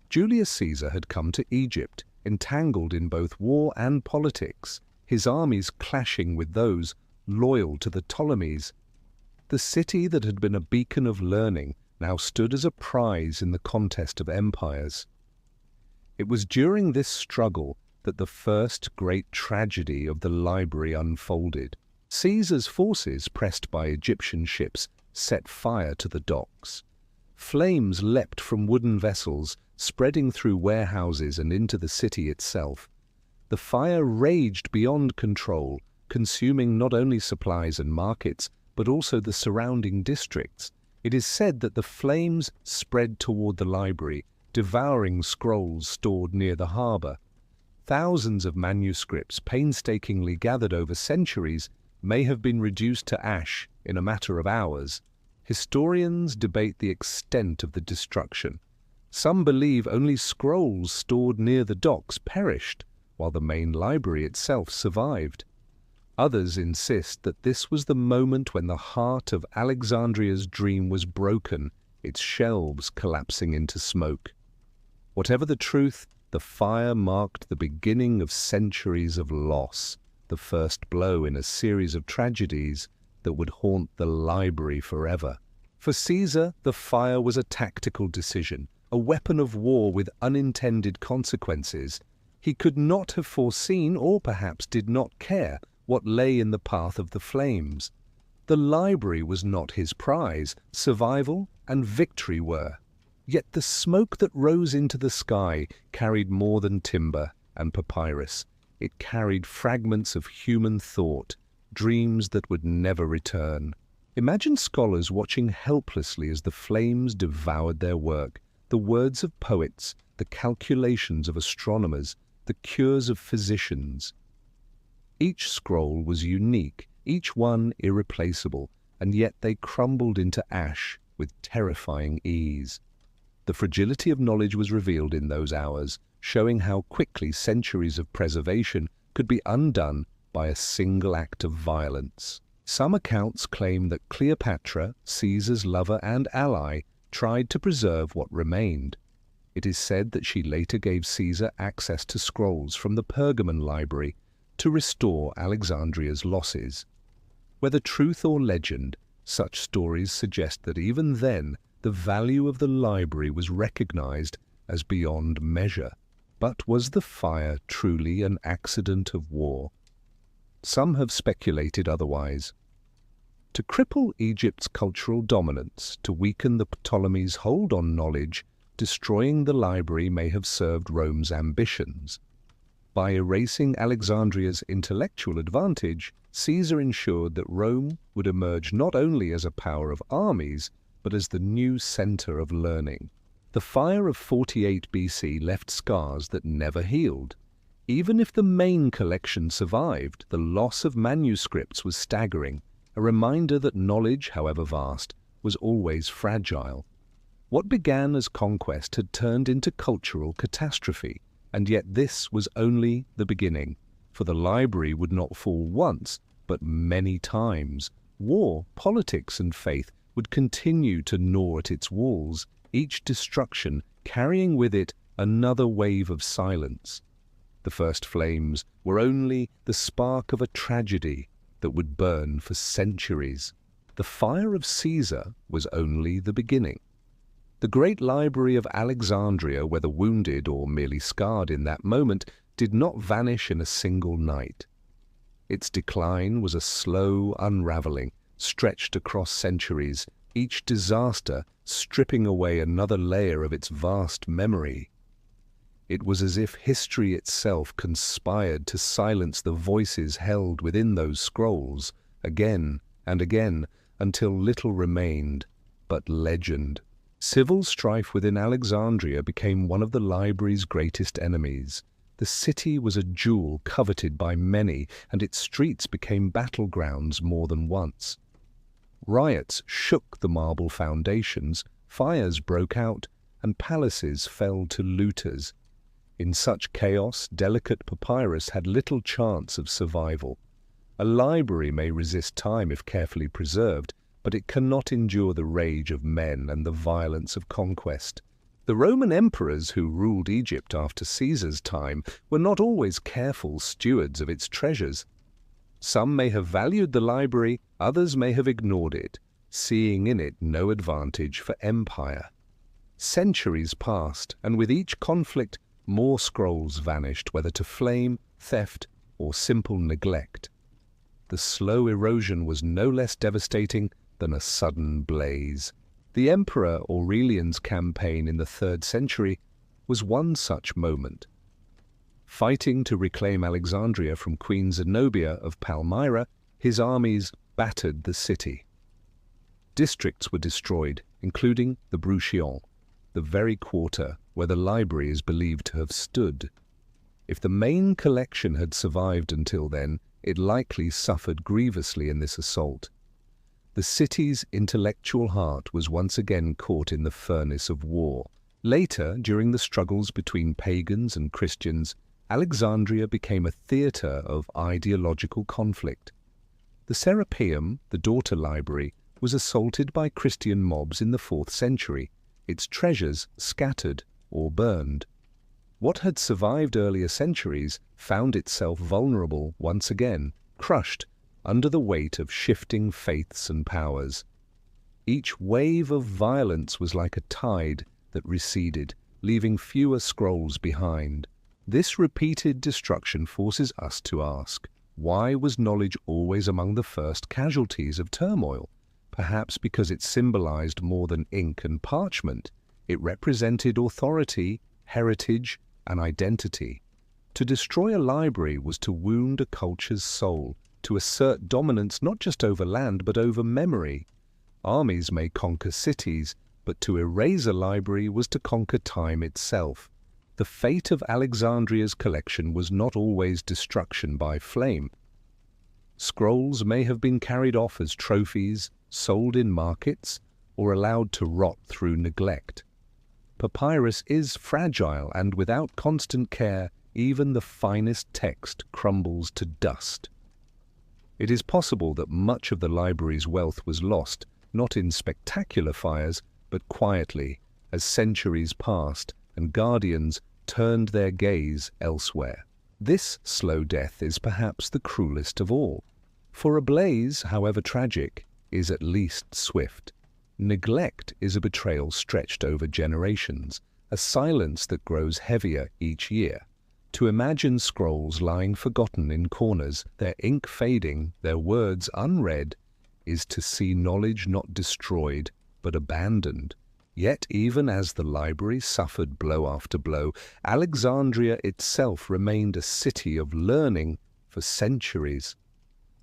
Julius Caesar had come to Egypt, entangled in both war and politics, his armies clashing with those loyal to the Ptolemies. The city that had been a beacon of learning now stood as a prize in the contest of empires. It was during this struggle that the first great tragedy of the library unfolded. Caesar's forces, pressed by Egyptian ships, set fire to the docks. Flames leapt from wooden vessels, spreading through warehouses and into the city itself. The fire raged beyond control, consuming not only supplies and markets, but also the surrounding districts. It is said that the flames spread toward the library, devouring scrolls stored near the harbor. Thousands of manuscripts, painstakingly gathered over centuries, may have been reduced to ash in a matter of hours. Historians debate the extent of the destruction. Some believe only scrolls stored near the docks perished, while the main library itself survived. Others insist that this was the moment when the heart of Alexandria's dream was broken, its shelves collapsing into smoke. Whatever the truth, the fire marked the beginning of centuries of loss, the first blow in a series of tragedies that would haunt the library forever. For Caesar, the fire was a tactical decision, a weapon of war with unintended consequences. He could not have foreseen, or perhaps did not care, what lay in the path of the flames. The library was not his prize, survival and victory were. Yet the smoke that rose into the sky carried more than timber and papyrus. It carried fragments of human thought, dreams that would never return. Imagine scholars watching helplessly as the flames devoured their work, the words of poets, the calculations of astronomers, the cures of physicians. Each scroll was unique, each one irreplaceable, and yet they crumbled into ash with terrifying ease. The fragility of knowledge was revealed in those hours, showing how quickly centuries of preservation could be undone by a single act of violence. Some accounts claim that Cleopatra, Caesar's lover and ally, tried to preserve what remained. It is said that she later gave Caesar access to scrolls from the Pergamon library to restore Alexandria's losses. Whether truth or legend, such stories suggest that even then the value of the library was recognized as beyond measure. But was the fire truly an accident of war? Some have speculated otherwise. To cripple Egypt's cultural dominance, to weaken the Ptolemies' hold on knowledge, destroying the library may have served Rome's ambitions. By erasing Alexandria's intellectual advantage, Caesar ensured that Rome would emerge not only as a power of armies, but as the new center of learning. The fire of 48 BC left scars that never healed. Even if the main collection survived, the loss of manuscripts was staggering, a reminder that knowledge, however vast, was always fragile. What began as conquest had turned into cultural catastrophe, and yet this was only the beginning, for the library would not fall once, but many times. War, politics, and faith would continue to gnaw at its walls, each destruction carrying with it another wave of silence. The first flames were only the spark of a tragedy that would burn for centuries. The fire of Caesar was only the beginning. The great Library of Alexandria, whether wounded or merely scarred in that moment, did not vanish in a single night. Its decline was a slow unraveling, stretched across centuries, each disaster stripping away another layer of its vast memory. It was as if history itself conspired to silence the voices held within those scrolls, again and again, until little remained but legend. Civil strife within Alexandria became one of the library's greatest enemies. The city was a jewel coveted by many, and its streets became battlegrounds more than once. Riots shook the marble foundations, fires broke out, and palaces fell to looters. In such chaos, delicate papyrus had little chance of survival. A library may resist time if carefully preserved, but it cannot endure the rage of men and the violence of conquest. The Roman emperors who ruled Egypt after Caesar's time were not always careful stewards of its treasures. Some may have valued the library, others may have ignored it, seeing in it no advantage for empire. Centuries passed, and with each conflict, more scrolls vanished, whether to flame, theft, or simple neglect. The slow erosion was no less devastating than a sudden blaze. The Emperor Aurelian's campaign in the 3rd century was one such moment. Fighting to reclaim Alexandria from Queen Zenobia of Palmyra, his armies battered the city. Districts were destroyed, including the Bruchion, the very quarter where the library is believed to have stood. If the main collection had survived until then, it likely suffered grievously in this assault. The city's intellectual heart was once again caught in the furnace of war. Later, during the struggles between pagans and Christians, Alexandria became a theatre of ideological conflict. The Serapeum, the daughter library, was assaulted by Christian mobs in the 4th century, its treasures scattered or burned. What had survived earlier centuries found itself vulnerable once again, crushed under the weight of shifting faiths and powers. Each wave of violence was like a tide that receded, leaving fewer scrolls behind. This repeated destruction forces us to ask, why was knowledge always among the first casualties of turmoil? Perhaps because it symbolized more than ink and parchment. It represented authority, heritage, and identity. To destroy a library was to wound a culture's soul, to assert dominance not just over land but over memory. Armies may conquer cities, but to erase a library was to conquer time itself. The fate of Alexandria's collection was not always destruction by flame. Scrolls may have been carried off as trophies, sold in markets, or allowed to rot through neglect. Papyrus is fragile, and without constant care, even the finest text crumbles to dust. It is possible that much of the library's wealth was lost, not in spectacular fires, but quietly, as centuries passed and guardians turned their gaze elsewhere. This slow death is perhaps the cruelest of all, for a blaze, however tragic, is at least swift. Neglect is a betrayal stretched over generations, a silence that grows heavier each year. To imagine scrolls lying forgotten in corners, their ink fading, their words unread, is to see knowledge not destroyed, but abandoned. Yet even as the library suffered blow after blow, Alexandria itself remained a city of learning for centuries.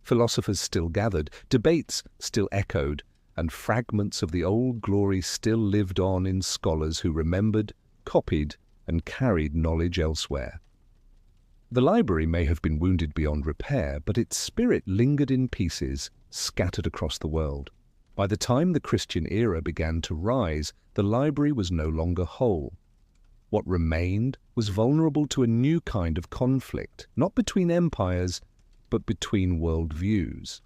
Philosophers still gathered, debates still echoed, and fragments of the old glory still lived on in scholars who remembered, copied, and carried knowledge elsewhere. The library may have been wounded beyond repair, but its spirit lingered in pieces, scattered across the world. By the time the Christian era began to rise, the library was no longer whole. What remained was vulnerable to a new kind of conflict, not between empires, but between worldviews.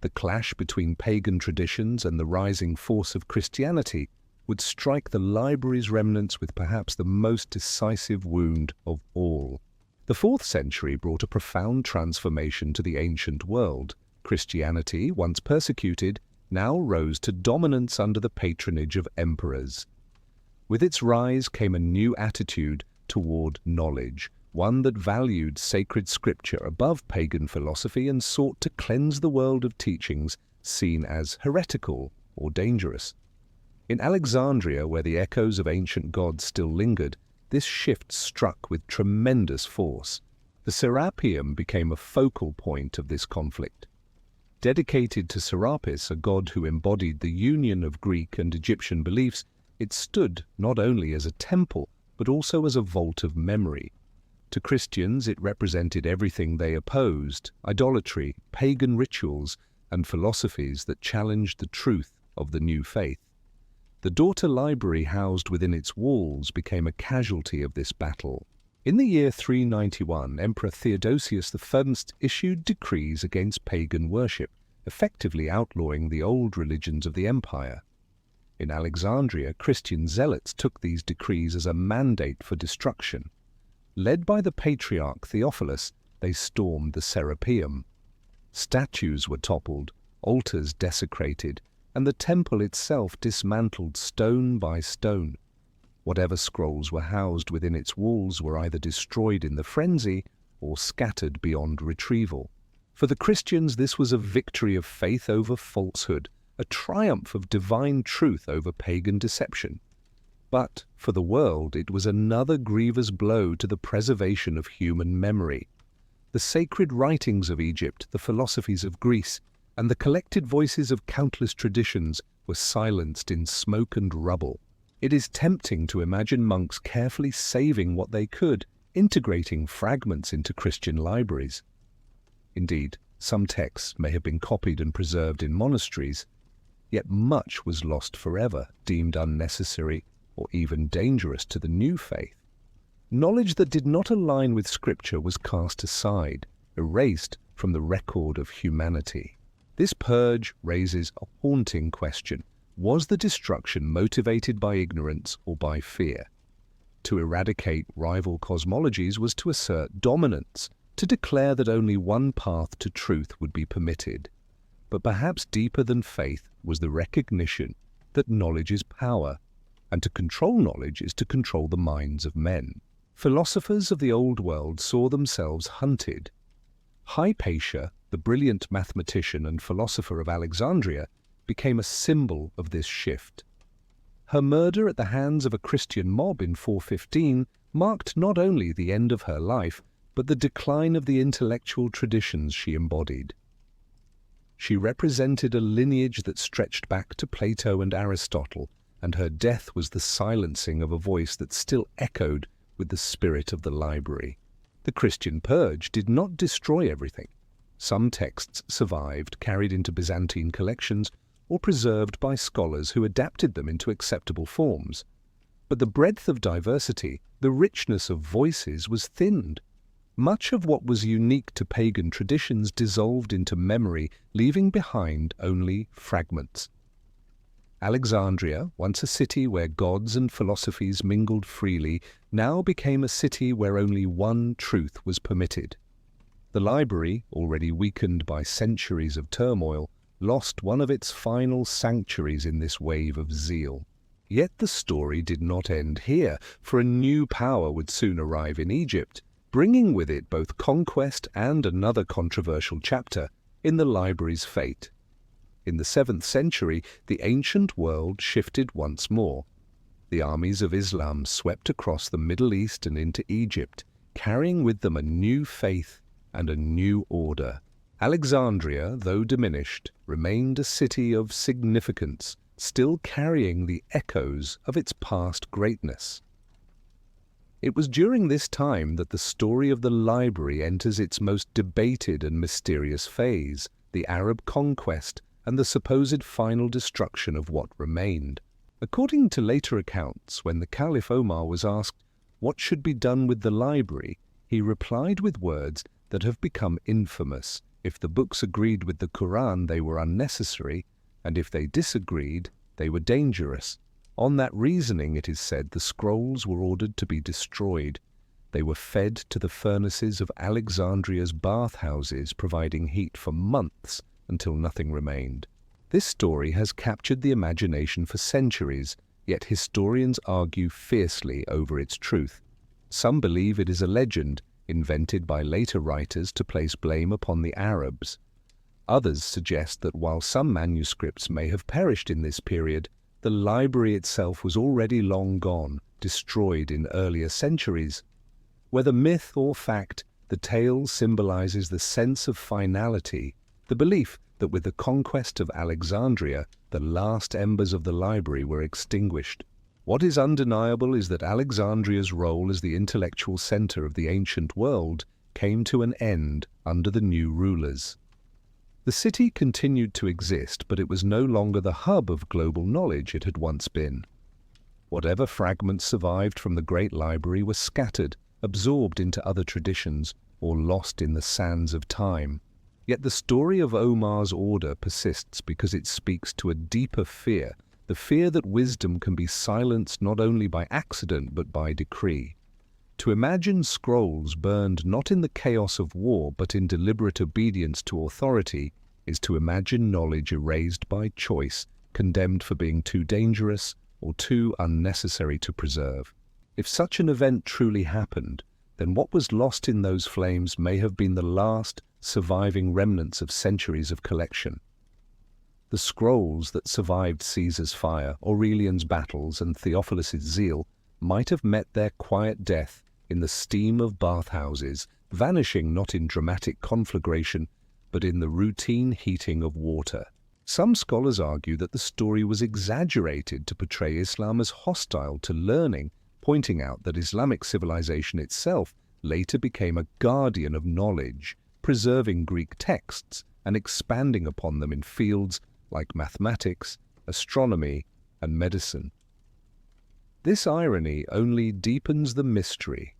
The clash between pagan traditions and the rising force of Christianity would strike the library's remnants with perhaps the most decisive wound of all. The 4th century brought a profound transformation to the ancient world. Christianity, once persecuted, now rose to dominance under the patronage of emperors. With its rise came a new attitude toward knowledge, one that valued sacred scripture above pagan philosophy and sought to cleanse the world of teachings seen as heretical or dangerous. In Alexandria, where the echoes of ancient gods still lingered, this shift struck with tremendous force. The Serapeum became a focal point of this conflict. Dedicated to Serapis, a god who embodied the union of Greek and Egyptian beliefs, it stood not only as a temple, but also as a vault of memory. To Christians, it represented everything they opposed: idolatry, pagan rituals, and philosophies that challenged the truth of the new faith. The daughter library housed within its walls became a casualty of this battle. In the year 391, Emperor Theodosius I issued decrees against pagan worship, effectively outlawing the old religions of the empire. In Alexandria, Christian zealots took these decrees as a mandate for destruction. Led by the patriarch Theophilus, they stormed the Serapeum. Statues were toppled, altars desecrated, and the temple itself dismantled stone by stone. Whatever scrolls were housed within its walls were either destroyed in the frenzy or scattered beyond retrieval. For the Christians, this was a victory of faith over falsehood, a triumph of divine truth over pagan deception. But for the world, it was another grievous blow to the preservation of human memory. The sacred writings of Egypt, the philosophies of Greece, and the collected voices of countless traditions were silenced in smoke and rubble. It is tempting to imagine monks carefully saving what they could, integrating fragments into Christian libraries. Indeed, some texts may have been copied and preserved in monasteries, yet much was lost forever, deemed unnecessary or even dangerous to the new faith. Knowledge that did not align with Scripture was cast aside, erased from the record of humanity. This purge raises a haunting question. Was the destruction motivated by ignorance or by fear? To eradicate rival cosmologies was to assert dominance, to declare that only one path to truth would be permitted. But perhaps deeper than faith was the recognition that knowledge is power, and to control knowledge is to control the minds of men. Philosophers of the old world saw themselves hunted. Hypatia, the brilliant mathematician and philosopher of Alexandria, became a symbol of this shift. Her murder at the hands of a Christian mob in 415 marked not only the end of her life, but the decline of the intellectual traditions she embodied. She represented a lineage that stretched back to Plato and Aristotle, and her death was the silencing of a voice that still echoed with the spirit of the library. The Christian purge did not destroy everything. Some texts survived, carried into Byzantine collections, or preserved by scholars who adapted them into acceptable forms. But the breadth of diversity, the richness of voices was thinned. Much of what was unique to pagan traditions dissolved into memory, leaving behind only fragments. Alexandria, once a city where gods and philosophies mingled freely, now became a city where only one truth was permitted. The library, already weakened by centuries of turmoil, lost one of its final sanctuaries in this wave of zeal. Yet the story did not end here, for a new power would soon arrive in Egypt, bringing with it both conquest and another controversial chapter in the library's fate. In the 7th century, the ancient world shifted once more. The armies of Islam swept across the Middle East and into Egypt, carrying with them a new faith and a new order. Alexandria, though diminished, remained a city of significance, still carrying the echoes of its past greatness. It was during this time that the story of the library enters its most debated and mysterious phase, the Arab conquest and the supposed final destruction of what remained. According to later accounts, when the Caliph Omar was asked what should be done with the library, he replied with words that have become infamous. If the books agreed with the Quran, they were unnecessary, and if they disagreed, they were dangerous. On that reasoning, it is said, the scrolls were ordered to be destroyed. They were fed to the furnaces of Alexandria's bathhouses, providing heat for months until nothing remained. This story has captured the imagination for centuries, yet historians argue fiercely over its truth. Some believe it is a legend, invented by later writers to place blame upon the Arabs. Others suggest that while some manuscripts may have perished in this period, the library itself was already long gone, destroyed in earlier centuries. Whether myth or fact, the tale symbolizes the sense of finality, the belief that with the conquest of Alexandria, the last embers of the library were extinguished. What is undeniable is that Alexandria's role as the intellectual center of the ancient world came to an end under the new rulers. The city continued to exist, but it was no longer the hub of global knowledge it had once been. Whatever fragments survived from the great library were scattered, absorbed into other traditions, or lost in the sands of time. Yet the story of Omar's order persists because it speaks to a deeper fear, the fear that wisdom can be silenced not only by accident but by decree. To imagine scrolls burned not in the chaos of war but in deliberate obedience to authority is to imagine knowledge erased by choice, condemned for being too dangerous or too unnecessary to preserve. If such an event truly happened, then what was lost in those flames may have been the last surviving remnants of centuries of collection. The scrolls that survived Caesar's fire, Aurelian's battles, and Theophilus' zeal might have met their quiet death in the steam of bathhouses, vanishing not in dramatic conflagration, but in the routine heating of water. Some scholars argue that the story was exaggerated to portray Islam as hostile to learning, pointing out that Islamic civilization itself later became a guardian of knowledge, preserving Greek texts and expanding upon them in fields like mathematics, astronomy, and medicine. This irony only deepens the mystery.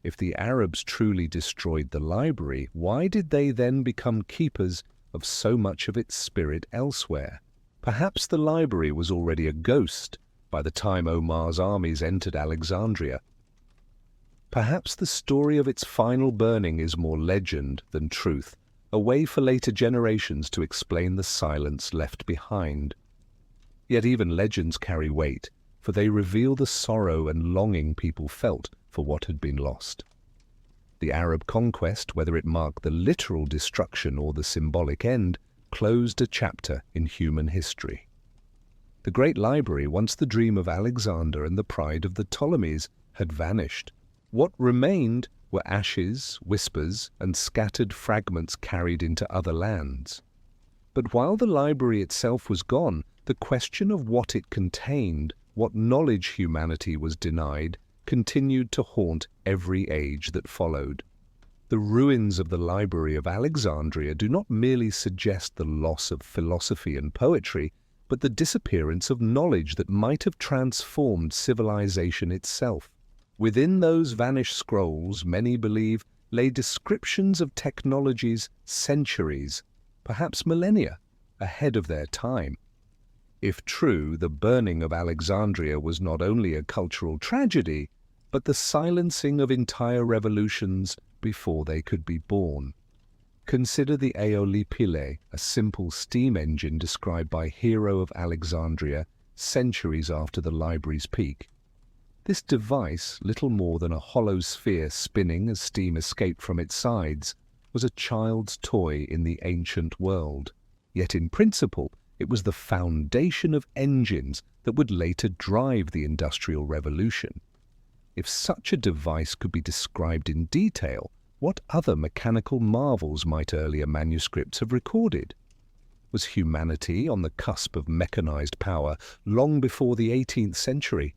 If the Arabs truly destroyed the library, why did they then become keepers of so much of its spirit elsewhere? Perhaps the library was already a ghost by the time Omar's armies entered Alexandria. Perhaps the story of its final burning is more legend than truth, a way for later generations to explain the silence left behind. Yet even legends carry weight, for they reveal the sorrow and longing people felt for what had been lost. The Arab conquest, whether it marked the literal destruction or the symbolic end, closed a chapter in human history. The great library, once the dream of Alexander and the pride of the Ptolemies, had vanished. What remained were ashes, whispers, and scattered fragments carried into other lands. But while the library itself was gone, the question of what it contained, what knowledge humanity was denied, continued to haunt every age that followed. The ruins of the Library of Alexandria do not merely suggest the loss of philosophy and poetry, but the disappearance of knowledge that might have transformed civilization itself. Within those vanished scrolls, many believe, lay descriptions of technologies centuries, perhaps millennia, ahead of their time. If true, the burning of Alexandria was not only a cultural tragedy, but the silencing of entire revolutions before they could be born. Consider the Aeolipile, a simple steam engine described by Hero of Alexandria centuries after the library's peak. This device, little more than a hollow sphere spinning as steam escaped from its sides, was a child's toy in the ancient world. Yet in principle, it was the foundation of engines that would later drive the Industrial Revolution. If such a device could be described in detail, what other mechanical marvels might earlier manuscripts have recorded? Was humanity on the cusp of mechanized power long before the 18th century?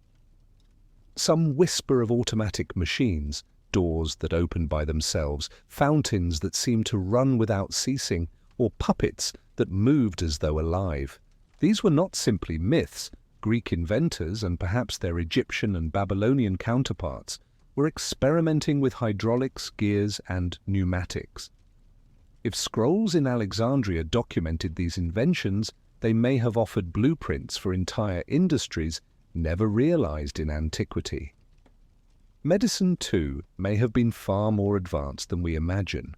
Some whisper of automatic machines, doors that opened by themselves, fountains that seemed to run without ceasing, or puppets that moved as though alive. These were not simply myths. Greek inventors, and perhaps their Egyptian and Babylonian counterparts, were experimenting with hydraulics, gears, and pneumatics. If scrolls in Alexandria documented these inventions, they may have offered blueprints for entire industries never realized in antiquity. Medicine, too, may have been far more advanced than we imagine.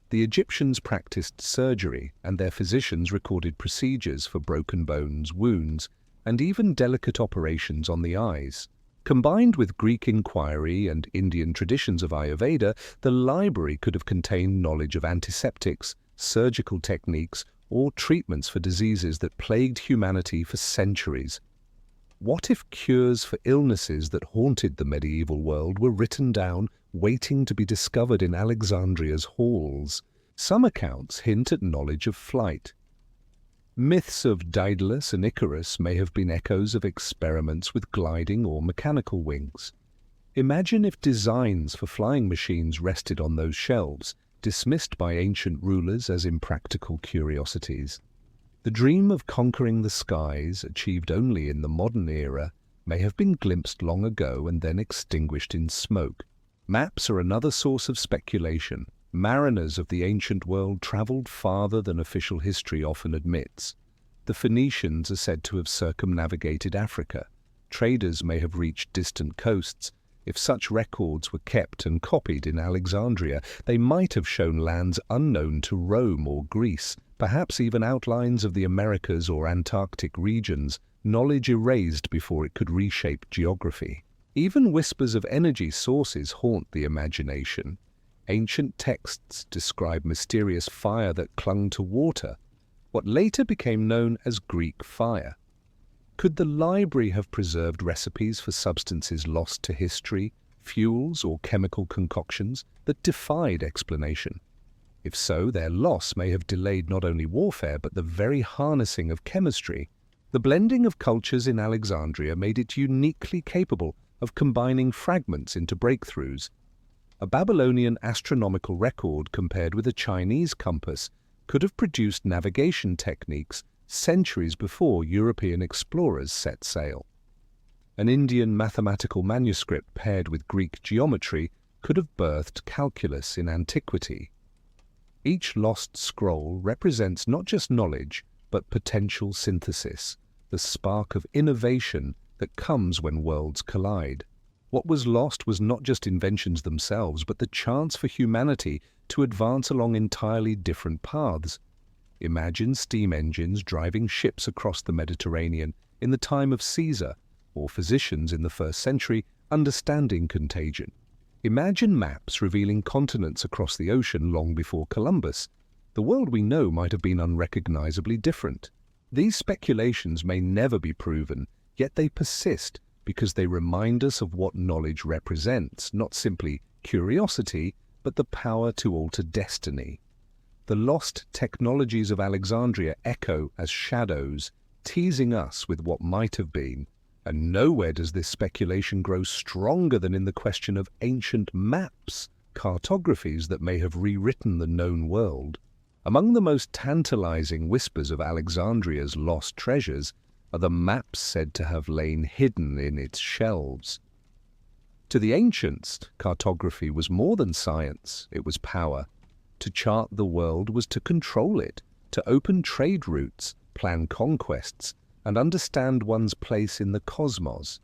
The Egyptians practiced surgery, and their physicians recorded procedures for broken bones, wounds, and even delicate operations on the eyes. Combined with Greek inquiry and Indian traditions of Ayurveda, the library could have contained knowledge of antiseptics, surgical techniques, or treatments for diseases that plagued humanity for centuries. What if cures for illnesses that haunted the medieval world were written down, waiting to be discovered in Alexandria's halls? Some accounts hint at knowledge of flight. Myths of Daedalus and Icarus may have been echoes of experiments with gliding or mechanical wings. Imagine if designs for flying machines rested on those shelves, dismissed by ancient rulers as impractical curiosities. The dream of conquering the skies, achieved only in the modern era, may have been glimpsed long ago and then extinguished in smoke. Maps are another source of speculation. Mariners of the ancient world traveled farther than official history often admits. The Phoenicians are said to have circumnavigated Africa. Traders may have reached distant coasts. If such records were kept and copied in Alexandria, they might have shown lands unknown to Rome or Greece, perhaps even outlines of the Americas or Antarctic regions, knowledge erased before it could reshape geography. Even whispers of energy sources haunt the imagination. Ancient texts describe mysterious fire that clung to water, what later became known as Greek fire. Could the library have preserved recipes for substances lost to history, fuels or chemical concoctions that defied explanation? If so, their loss may have delayed not only warfare but the very harnessing of chemistry. The blending of cultures in Alexandria made it uniquely capable of combining fragments into breakthroughs. A Babylonian astronomical record compared with a Chinese compass could have produced navigation techniques centuries before European explorers set sail. An Indian mathematical manuscript paired with Greek geometry could have birthed calculus in antiquity. Each lost scroll represents not just knowledge, but potential synthesis, the spark of innovation that comes when worlds collide. What was lost was not just inventions themselves, but the chance for humanity to advance along entirely different paths. Imagine steam engines driving ships across the Mediterranean in the time of Caesar, or physicians in the 1st century understanding contagion. Imagine maps revealing continents across the ocean long before Columbus. The world we know might have been unrecognizably different. These speculations may never be proven, yet they persist because they remind us of what knowledge represents, not simply curiosity, but the power to alter destiny. The lost technologies of Alexandria echo as shadows, teasing us with what might have been. And nowhere does this speculation grow stronger than in the question of ancient maps, cartographies that may have rewritten the known world. Among the most tantalizing whispers of Alexandria's lost treasures are the maps said to have lain hidden in its shelves. To the ancients, cartography was more than science, it was power. To chart the world was to control it, to open trade routes, plan conquests, and understand one's place in the cosmos.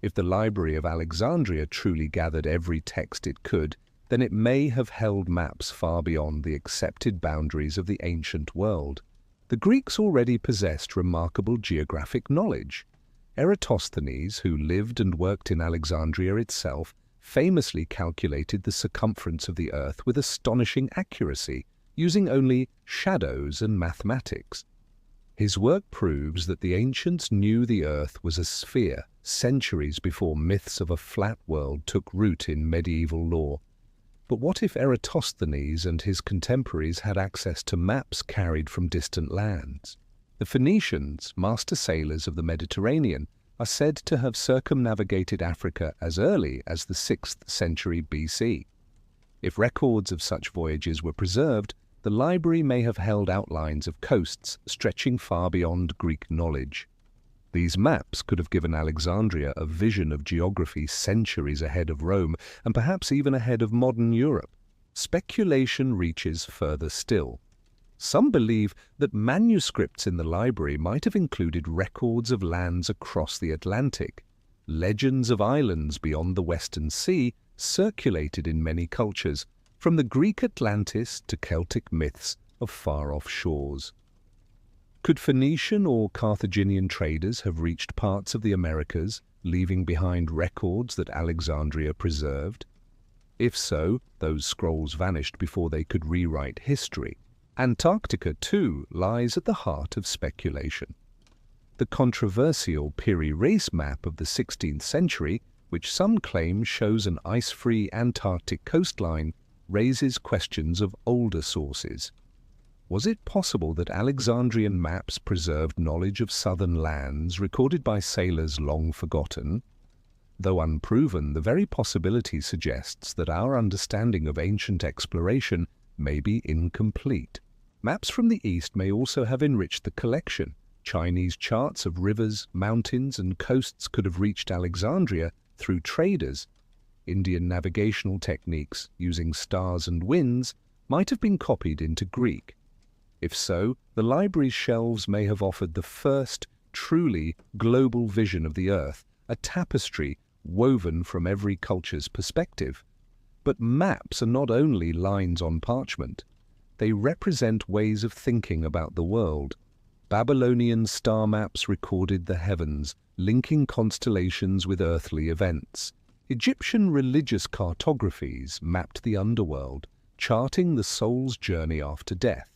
If the Library of Alexandria truly gathered every text it could, then it may have held maps far beyond the accepted boundaries of the ancient world. The Greeks already possessed remarkable geographic knowledge. Eratosthenes, who lived and worked in Alexandria itself, famously calculated the circumference of the Earth with astonishing accuracy, using only shadows and mathematics. His work proves that the ancients knew the Earth was a sphere centuries before myths of a flat world took root in medieval lore. But what if Eratosthenes and his contemporaries had access to maps carried from distant lands? The Phoenicians, master sailors of the Mediterranean, are said to have circumnavigated Africa as early as the 6th century BC. If records of such voyages were preserved, the library may have held outlines of coasts stretching far beyond Greek knowledge. These maps could have given Alexandria a vision of geography centuries ahead of Rome and perhaps even ahead of modern Europe. Speculation reaches further still. Some believe that manuscripts in the library might have included records of lands across the Atlantic. Legends of islands beyond the Western Sea circulated in many cultures, from the Greek Atlantis to Celtic myths of far-off shores. Could Phoenician or Carthaginian traders have reached parts of the Americas, leaving behind records that Alexandria preserved? If so, those scrolls vanished before they could rewrite history. Antarctica, too, lies at the heart of speculation. The controversial Piri Reis map of the 16th century, which some claim shows an ice-free Antarctic coastline, raises questions of older sources. Was it possible that Alexandrian maps preserved knowledge of southern lands recorded by sailors long forgotten? Though unproven, the very possibility suggests that our understanding of ancient exploration may be incomplete. Maps from the East may also have enriched the collection. Chinese charts of rivers, mountains, and coasts could have reached Alexandria through traders. Indian navigational techniques, using stars and winds, might have been copied into Greek. If so, the library's shelves may have offered the first truly global vision of the Earth, a tapestry woven from every culture's perspective. But maps are not only lines on parchment. They represent ways of thinking about the world. Babylonian star maps recorded the heavens, linking constellations with earthly events. Egyptian religious cartographies mapped the underworld, charting the soul's journey after death.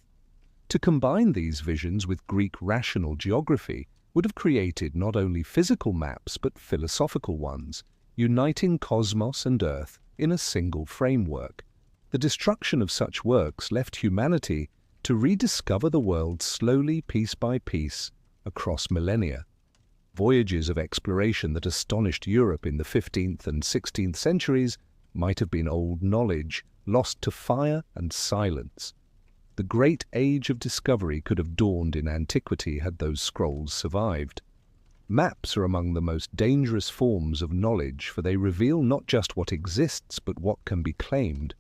To combine these visions with Greek rational geography would have created not only physical maps but philosophical ones, uniting cosmos and Earth in a single framework. The destruction of such works left humanity to rediscover the world slowly, piece by piece, across millennia. Voyages of exploration that astonished Europe in the 15th and 16th centuries might have been old knowledge, lost to fire and silence. The great age of discovery could have dawned in antiquity had those scrolls survived. Maps are among the most dangerous forms of knowledge, for they reveal not just what exists, but what can be claimed.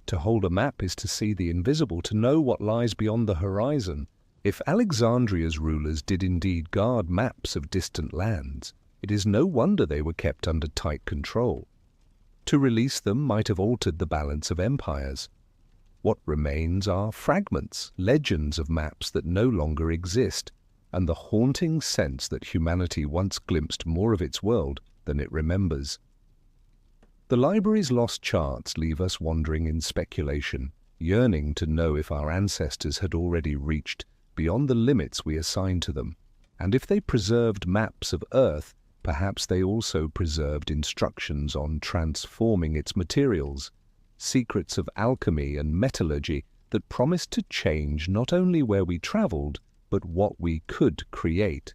To hold a map is to see the invisible, to know what lies beyond the horizon. If Alexandria's rulers did indeed guard maps of distant lands, it is no wonder they were kept under tight control. To release them might have altered the balance of empires. What remains are fragments, legends of maps that no longer exist, and the haunting sense that humanity once glimpsed more of its world than it remembers. The library's lost charts leave us wandering in speculation, yearning to know if our ancestors had already reached beyond the limits we assign to them. And if they preserved maps of Earth, perhaps they also preserved instructions on transforming its materials, secrets of alchemy and metallurgy that promised to change not only where we traveled, but what we could create.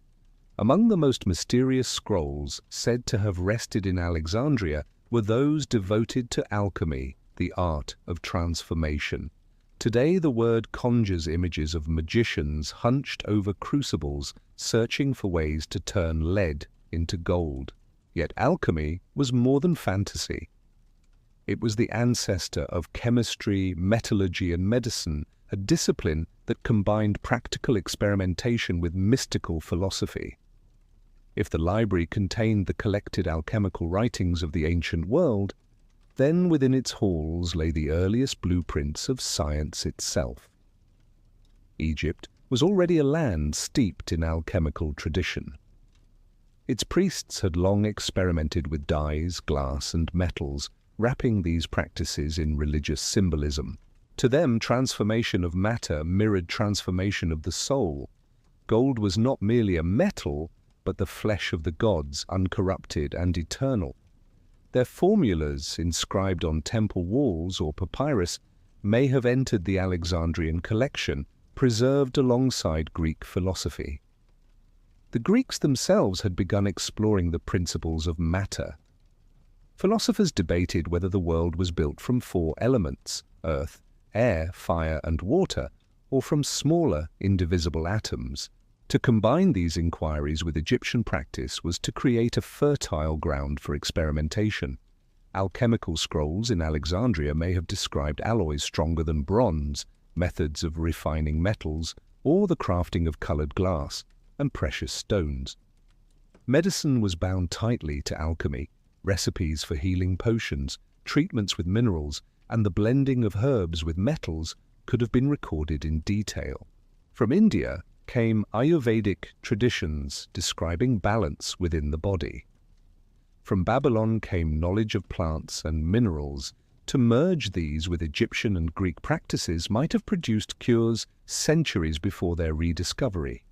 Among the most mysterious scrolls said to have rested in Alexandria were those devoted to alchemy, the art of transformation. Today the word conjures images of magicians hunched over crucibles, searching for ways to turn lead into gold. Yet alchemy was more than fantasy. It was the ancestor of chemistry, metallurgy, and medicine, a discipline that combined practical experimentation with mystical philosophy. If the library contained the collected alchemical writings of the ancient world, then within its halls lay the earliest blueprints of science itself. Egypt was already a land steeped in alchemical tradition. Its priests had long experimented with dyes, glass, and metals, wrapping these practices in religious symbolism. To them, transformation of matter mirrored transformation of the soul. Gold was not merely a metal, but the flesh of the gods, uncorrupted and eternal. Their formulas, inscribed on temple walls or papyrus, may have entered the Alexandrian collection, preserved alongside Greek philosophy. The Greeks themselves had begun exploring the principles of matter. Philosophers debated whether the world was built from 4 elements, earth, air, fire, and water, or from smaller, indivisible atoms. To combine these inquiries with Egyptian practice was to create a fertile ground for experimentation. Alchemical scrolls in Alexandria may have described alloys stronger than bronze, methods of refining metals, or the crafting of colored glass and precious stones. Medicine was bound tightly to alchemy. Recipes for healing potions, treatments with minerals, and the blending of herbs with metals could have been recorded in detail. From India came Ayurvedic traditions describing balance within the body. From Babylon came knowledge of plants and minerals. To merge these with Egyptian and Greek practices might have produced cures centuries before their rediscovery.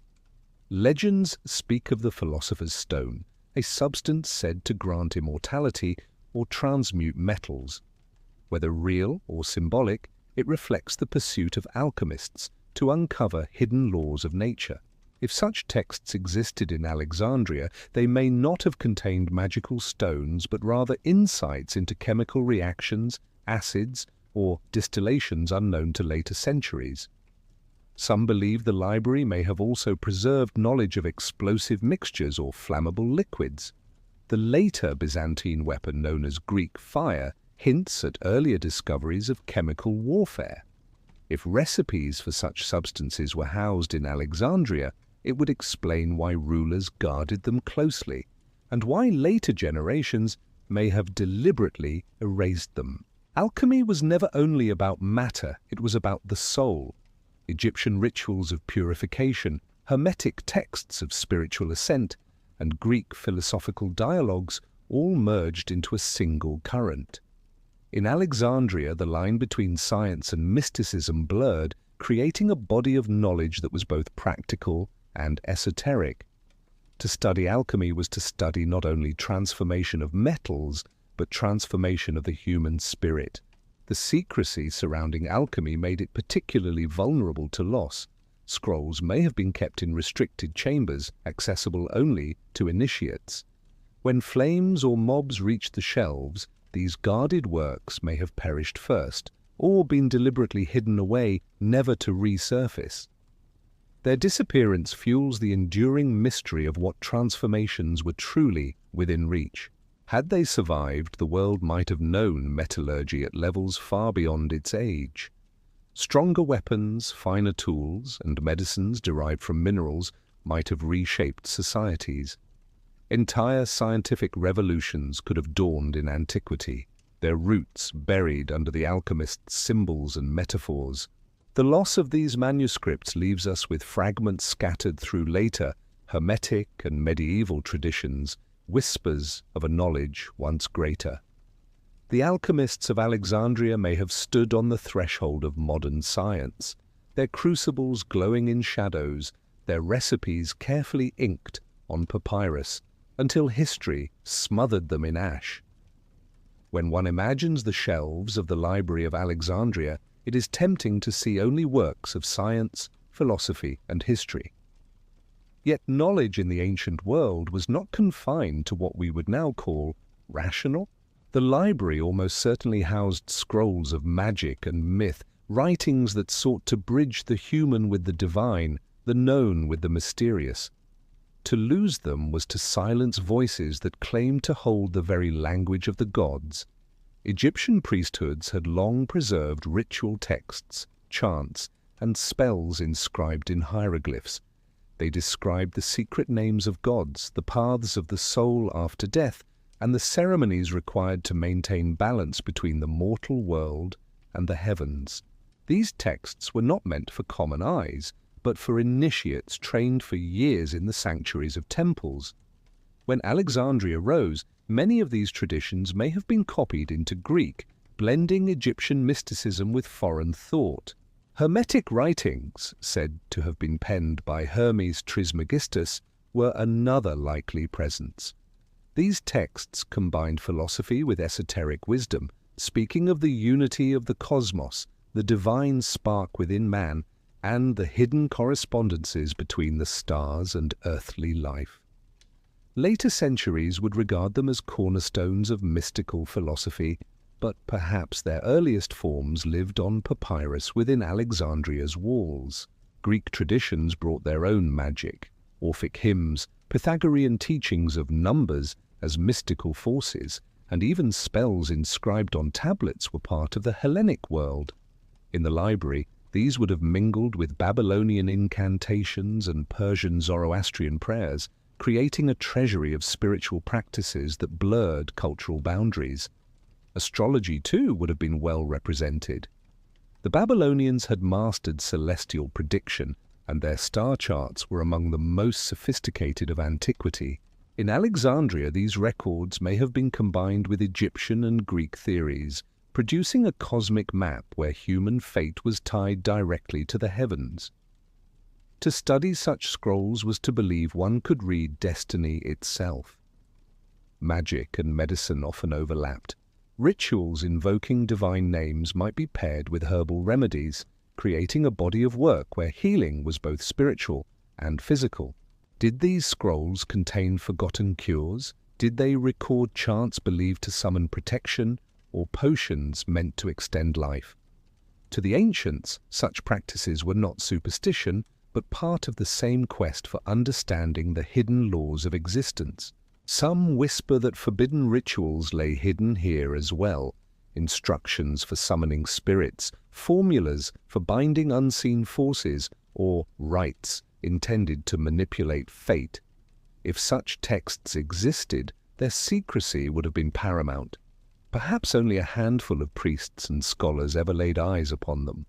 Legends speak of the philosopher's stone, a substance said to grant immortality or transmute metals. Whether real or symbolic, it reflects the pursuit of alchemists to uncover hidden laws of nature. If such texts existed in Alexandria, they may not have contained magical stones, but rather insights into chemical reactions, acids, or distillations unknown to later centuries. Some believe the library may have also preserved knowledge of explosive mixtures or flammable liquids. The later Byzantine weapon known as Greek fire hints at earlier discoveries of chemical warfare. If recipes for such substances were housed in Alexandria, it would explain why rulers guarded them closely, and why later generations may have deliberately erased them. Alchemy was never only about matter, it was about the soul. Egyptian rituals of purification, Hermetic texts of spiritual ascent, and Greek philosophical dialogues all merged into a single current. In Alexandria, the line between science and mysticism blurred, creating a body of knowledge that was both practical and esoteric. To study alchemy was to study not only transformation of metals, but transformation of the human spirit. The secrecy surrounding alchemy made it particularly vulnerable to loss. Scrolls may have been kept in restricted chambers, accessible only to initiates. When flames or mobs reached the shelves, these guarded works may have perished first, or been deliberately hidden away, never to resurface. Their disappearance fuels the enduring mystery of what transformations were truly within reach. Had they survived, the world might have known metallurgy at levels far beyond its age. Stronger weapons, finer tools, and medicines derived from minerals might have reshaped societies. Entire scientific revolutions could have dawned in antiquity, their roots buried under the alchemists' symbols and metaphors. The loss of these manuscripts leaves us with fragments scattered through later Hermetic and medieval traditions, whispers of a knowledge once greater. The alchemists of Alexandria may have stood on the threshold of modern science, their crucibles glowing in shadows, their recipes carefully inked on papyrus, until history smothered them in ash. When one imagines the shelves of the Library of Alexandria, it is tempting to see only works of science, philosophy, and history. Yet knowledge in the ancient world was not confined to what we would now call rational. The library almost certainly housed scrolls of magic and myth, writings that sought to bridge the human with the divine, the known with the mysterious. To lose them was to silence voices that claimed to hold the very language of the gods. Egyptian priesthoods had long preserved ritual texts, chants, and spells inscribed in hieroglyphs. They described the secret names of gods, the paths of the soul after death, and the ceremonies required to maintain balance between the mortal world and the heavens. These texts were not meant for common eyes, but for initiates trained for years in the sanctuaries of temples. When Alexandria rose, many of these traditions may have been copied into Greek, blending Egyptian mysticism with foreign thought. Hermetic writings, said to have been penned by Hermes Trismegistus, were another likely presence. These texts combined philosophy with esoteric wisdom, speaking of the unity of the cosmos, the divine spark within man, and the hidden correspondences between the stars and earthly life. Later centuries would regard them as cornerstones of mystical philosophy, but perhaps their earliest forms lived on papyrus within Alexandria's walls. Greek traditions brought their own magic, Orphic hymns, Pythagorean teachings of numbers as mystical forces, and even spells inscribed on tablets were part of the Hellenic world. In the library, these would have mingled with Babylonian incantations and Persian Zoroastrian prayers, creating a treasury of spiritual practices that blurred cultural boundaries. Astrology, too, would have been well represented. The Babylonians had mastered celestial prediction, and their star charts were among the most sophisticated of antiquity. In Alexandria, these records may have been combined with Egyptian and Greek theories, producing a cosmic map where human fate was tied directly to the heavens. To study such scrolls was to believe one could read destiny itself. Magic and medicine often overlapped. Rituals invoking divine names might be paired with herbal remedies, creating a body of work where healing was both spiritual and physical. Did these scrolls contain forgotten cures? Did they record chants believed to summon protection, or potions meant to extend life? To the ancients, such practices were not superstition, but part of the same quest for understanding the hidden laws of existence. Some whisper that forbidden rituals lay hidden here as well, instructions for summoning spirits, formulas for binding unseen forces, or rites intended to manipulate fate. If such texts existed, their secrecy would have been paramount. Perhaps only a handful of priests and scholars ever laid eyes upon them.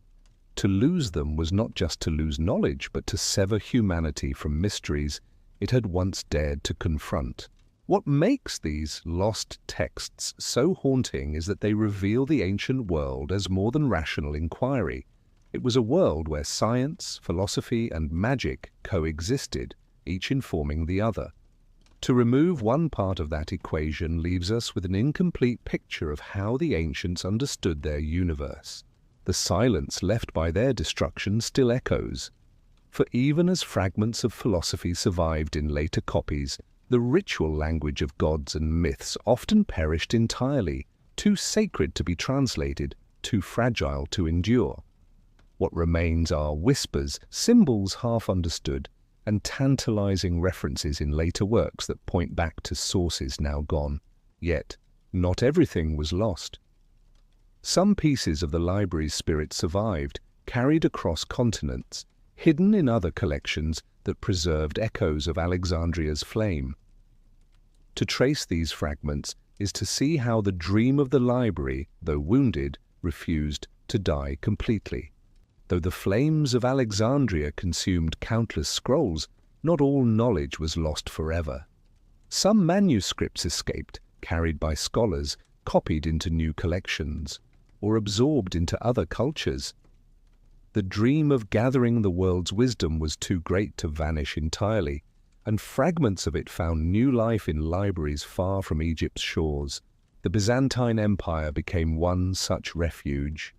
To lose them was not just to lose knowledge, but to sever humanity from mysteries it had once dared to confront. What makes these lost texts so haunting is that they reveal the ancient world as more than rational inquiry. It was a world where science, philosophy, and magic coexisted, each informing the other. To remove one part of that equation leaves us with an incomplete picture of how the ancients understood their universe. The silence left by their destruction still echoes. For even as fragments of philosophy survived in later copies, the ritual language of gods and myths often perished entirely, too sacred to be translated, too fragile to endure. What remains are whispers, symbols half understood, and tantalizing references in later works that point back to sources now gone. Yet, not everything was lost. Some pieces of the library's spirit survived, carried across continents, hidden in other collections that preserved echoes of Alexandria's flame. To trace these fragments is to see how the dream of the library, though wounded, refused to die completely. Though the flames of Alexandria consumed countless scrolls, not all knowledge was lost forever. Some manuscripts escaped, carried by scholars, copied into new collections, or absorbed into other cultures. The dream of gathering the world's wisdom was too great to vanish entirely, and fragments of it found new life in libraries far from Egypt's shores. The Byzantine Empire became one such refuge.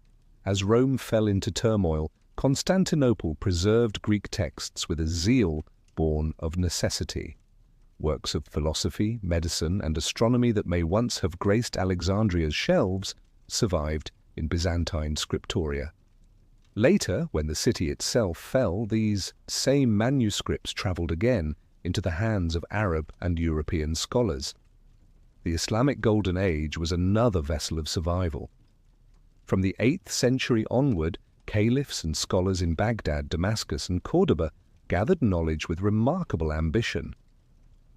As Rome fell into turmoil, Constantinople preserved Greek texts with a zeal born of necessity. Works of philosophy, medicine, and astronomy that may once have graced Alexandria's shelves survived in Byzantine scriptoria. Later, when the city itself fell, these same manuscripts traveled again into the hands of Arab and European scholars. The Islamic Golden Age was another vessel of survival. From the 8th century onward, Caliphs and scholars in Baghdad, Damascus, and Cordoba gathered knowledge with remarkable ambition.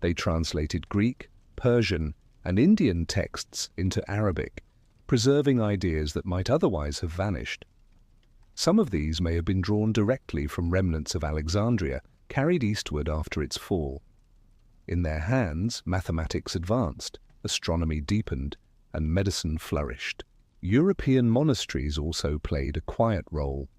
They translated Greek, Persian, and Indian texts into Arabic, preserving ideas that might otherwise have vanished. Some of these may have been drawn directly from remnants of Alexandria, carried eastward after its fall. In their hands, mathematics advanced, astronomy deepened, and medicine flourished. European monasteries also played a quiet role.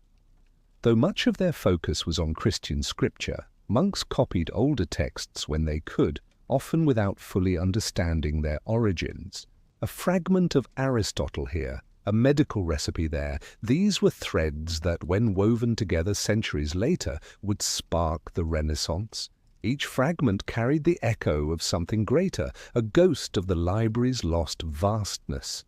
Though much of their focus was on Christian scripture, monks copied older texts when they could, often without fully understanding their origins. A fragment of Aristotle here, a medical recipe there, these were threads that, when woven together centuries later, would spark the Renaissance. Each fragment carried the echo of something greater, a ghost of the library's lost vastness.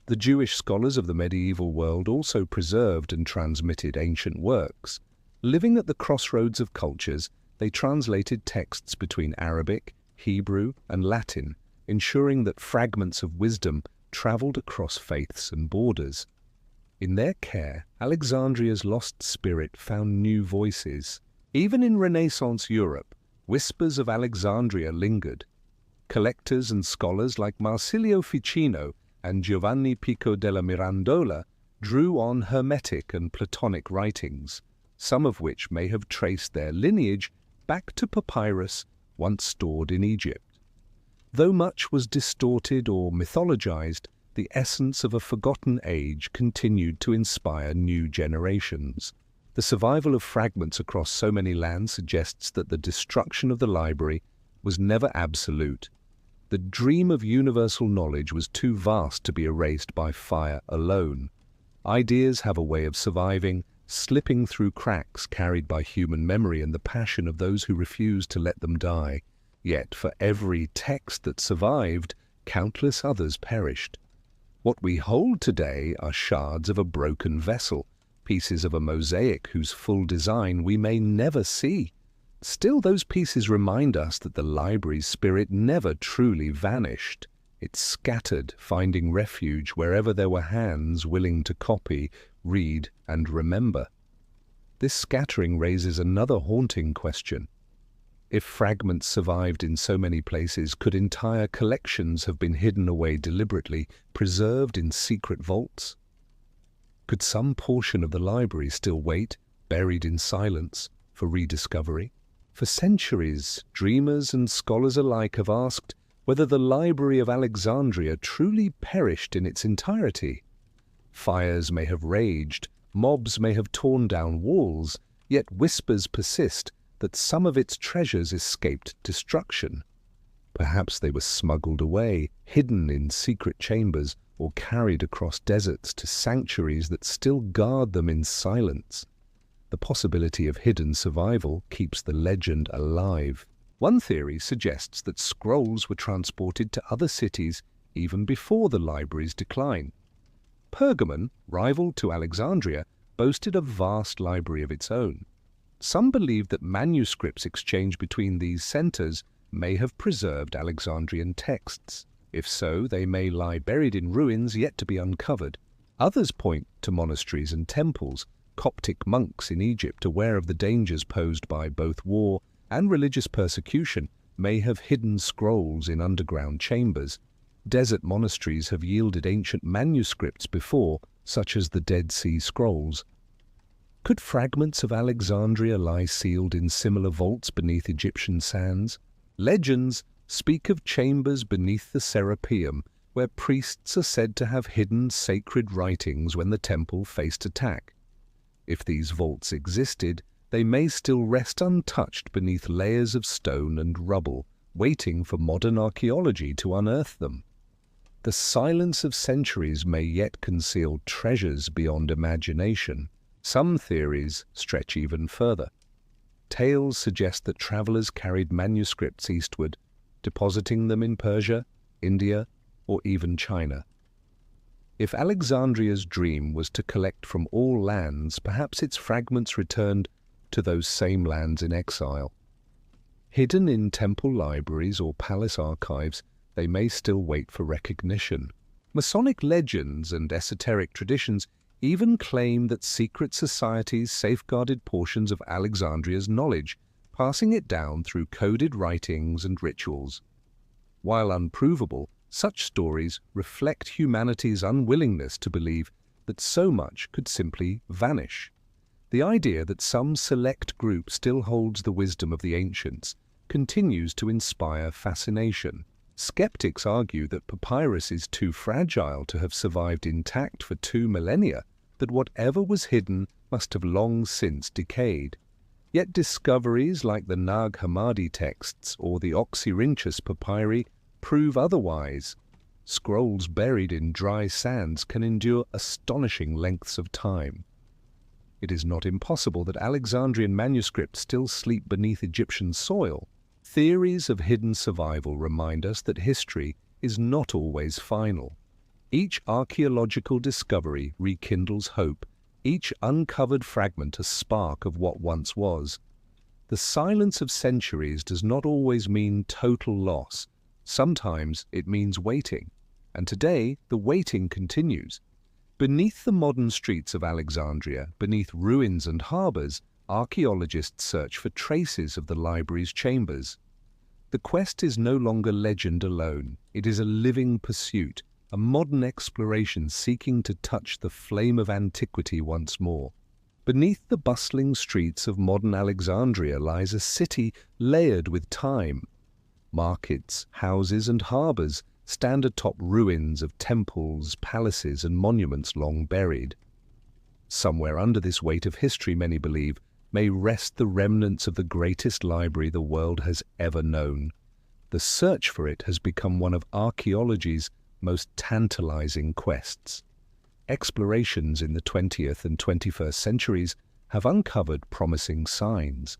The Jewish scholars of the medieval world also preserved and transmitted ancient works. Living at the crossroads of cultures, they translated texts between Arabic, Hebrew, and Latin, ensuring that fragments of wisdom traveled across faiths and borders. In their care, Alexandria's lost spirit found new voices. Even in Renaissance Europe, whispers of Alexandria lingered. Collectors and scholars like Marsilio Ficino and Giovanni Pico della Mirandola drew on Hermetic and Platonic writings, some of which may have traced their lineage back to papyrus once stored in Egypt. Though much was distorted or mythologized, the essence of a forgotten age continued to inspire new generations. The survival of fragments across so many lands suggests that the destruction of the library was never absolute. The dream of universal knowledge was too vast to be erased by fire alone. Ideas have a way of surviving, slipping through cracks carried by human memory and the passion of those who refuse to let them die. Yet for every text that survived, countless others perished. What we hold today are shards of a broken vessel, pieces of a mosaic whose full design we may never see. Still, those pieces remind us that the library's spirit never truly vanished. It scattered, finding refuge wherever there were hands willing to copy, read, and remember. This scattering raises another haunting question. If fragments survived in so many places, could entire collections have been hidden away deliberately, preserved in secret vaults? Could some portion of the library still wait, buried in silence, for rediscovery? For centuries, dreamers and scholars alike have asked whether the Library of Alexandria truly perished in its entirety. Fires may have raged, mobs may have torn down walls, yet whispers persist that some of its treasures escaped destruction. Perhaps they were smuggled away, hidden in secret chambers, or carried across deserts to sanctuaries that still guard them in silence. The possibility of hidden survival keeps the legend alive. One theory suggests that scrolls were transported to other cities even before the library's decline. Pergamon, rival to Alexandria, boasted a vast library of its own. Some believe that manuscripts exchanged between these centers may have preserved Alexandrian texts. If so, they may lie buried in ruins yet to be uncovered. Others point to monasteries and temples. Coptic monks in Egypt, aware of the dangers posed by both war and religious persecution, may have hidden scrolls in underground chambers. Desert monasteries have yielded ancient manuscripts before, such as the Dead Sea Scrolls. Could fragments of Alexandria lie sealed in similar vaults beneath Egyptian sands? Legends speak of chambers beneath the Serapeum, where priests are said to have hidden sacred writings when the temple faced attack. If these vaults existed, they may still rest untouched beneath layers of stone and rubble, waiting for modern archaeology to unearth them. The silence of centuries may yet conceal treasures beyond imagination. Some theories stretch even further. Tales suggest that travelers carried manuscripts eastward, depositing them in Persia, India, or even China. If Alexandria's dream was to collect from all lands, perhaps its fragments returned to those same lands in exile. Hidden in temple libraries or palace archives, they may still wait for recognition. Masonic legends and esoteric traditions even claim that secret societies safeguarded portions of Alexandria's knowledge, passing it down through coded writings and rituals. While unprovable, such stories reflect humanity's unwillingness to believe that so much could simply vanish. The idea that some select group still holds the wisdom of the ancients continues to inspire fascination. Skeptics argue that papyrus is too fragile to have survived intact for 2 millennia, that whatever was hidden must have long since decayed. Yet discoveries like the Nag Hammadi texts or the Oxyrhynchus papyri prove otherwise. Scrolls buried in dry sands can endure astonishing lengths of time. It is not impossible that Alexandrian manuscripts still sleep beneath Egyptian soil. Theories of hidden survival remind us that history is not always final. Each archaeological discovery rekindles hope, each uncovered fragment a spark of what once was. The silence of centuries does not always mean total loss. Sometimes it means waiting, and today the waiting continues. Beneath the modern streets of Alexandria, beneath ruins and harbors, archaeologists search for traces of the library's chambers. The quest is no longer legend alone. It is a living pursuit, a modern exploration seeking to touch the flame of antiquity once more. Beneath the bustling streets of modern Alexandria lies a city layered with time. Markets, houses, and harbors stand atop ruins of temples, palaces, and monuments long buried. Somewhere under this weight of history, many believe, may rest the remnants of the greatest library the world has ever known. The search for it has become one of archaeology's most tantalizing quests. Explorations in the 20th and 21st centuries have uncovered promising signs.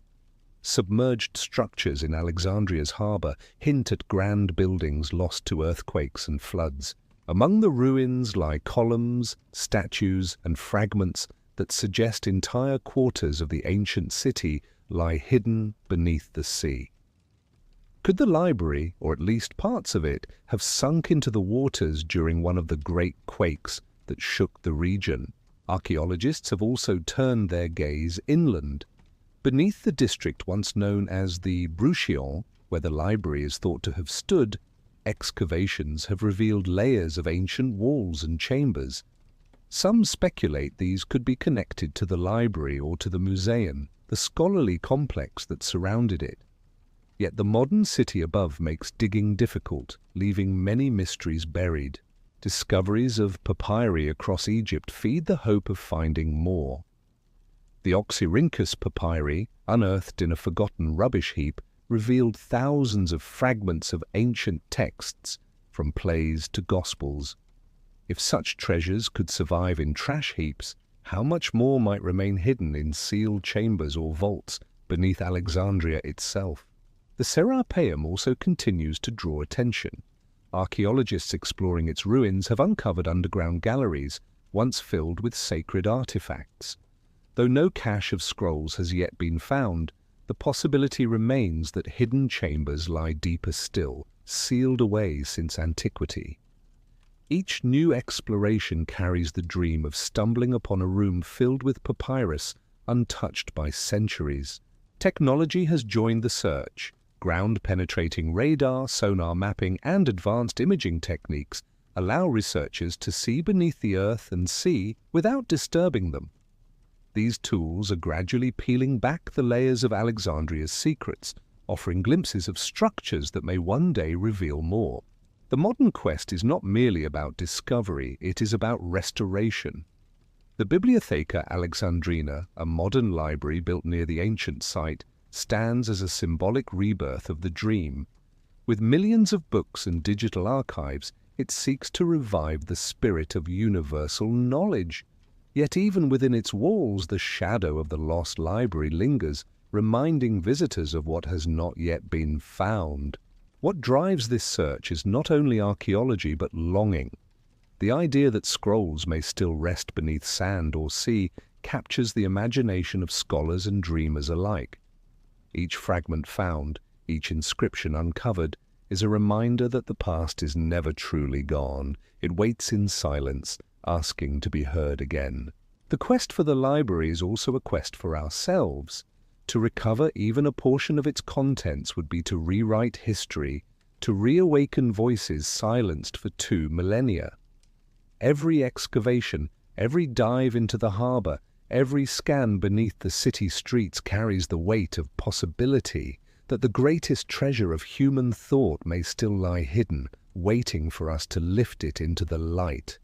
Submerged structures in Alexandria's harbor hint at grand buildings lost to earthquakes and floods. Among the ruins lie columns, statues, and fragments that suggest entire quarters of the ancient city lie hidden beneath the sea. Could the library, or at least parts of it, have sunk into the waters during one of the great quakes that shook the region? Archaeologists have also turned their gaze inland. Beneath the district once known as the Bruchion, where the library is thought to have stood, excavations have revealed layers of ancient walls and chambers. Some speculate these could be connected to the library or to the museum, the scholarly complex that surrounded it. Yet the modern city above makes digging difficult, leaving many mysteries buried. Discoveries of papyri across Egypt feed the hope of finding more. The Oxyrhynchus papyri, unearthed in a forgotten rubbish heap, revealed thousands of fragments of ancient texts, from plays to gospels. If such treasures could survive in trash heaps, how much more might remain hidden in sealed chambers or vaults beneath Alexandria itself? The Serapeum also continues to draw attention. Archaeologists exploring its ruins have uncovered underground galleries, once filled with sacred artifacts. Though no cache of scrolls has yet been found, the possibility remains that hidden chambers lie deeper still, sealed away since antiquity. Each new exploration carries the dream of stumbling upon a room filled with papyrus untouched by centuries. Technology has joined the search. Ground-penetrating radar, sonar mapping, and advanced imaging techniques allow researchers to see beneath the earth and sea without disturbing them. These tools are gradually peeling back the layers of Alexandria's secrets, offering glimpses of structures that may one day reveal more. The modern quest is not merely about discovery, it is about restoration. The Bibliotheca Alexandrina, a modern library built near the ancient site, stands as a symbolic rebirth of the dream. With millions of books and digital archives, it seeks to revive the spirit of universal knowledge. Yet even within its walls, the shadow of the lost library lingers, reminding visitors of what has not yet been found. What drives this search is not only archaeology but longing. The idea that scrolls may still rest beneath sand or sea captures the imagination of scholars and dreamers alike. Each fragment found, each inscription uncovered, is a reminder that the past is never truly gone. It waits in silence, asking to be heard again. The quest for the library is also a quest for ourselves. To recover even a portion of its contents would be to rewrite history, to reawaken voices silenced for 2 millennia. Every excavation, every dive into the harbor, every scan beneath the city streets carries the weight of possibility that the greatest treasure of human thought may still lie hidden, waiting for us to lift it into the light.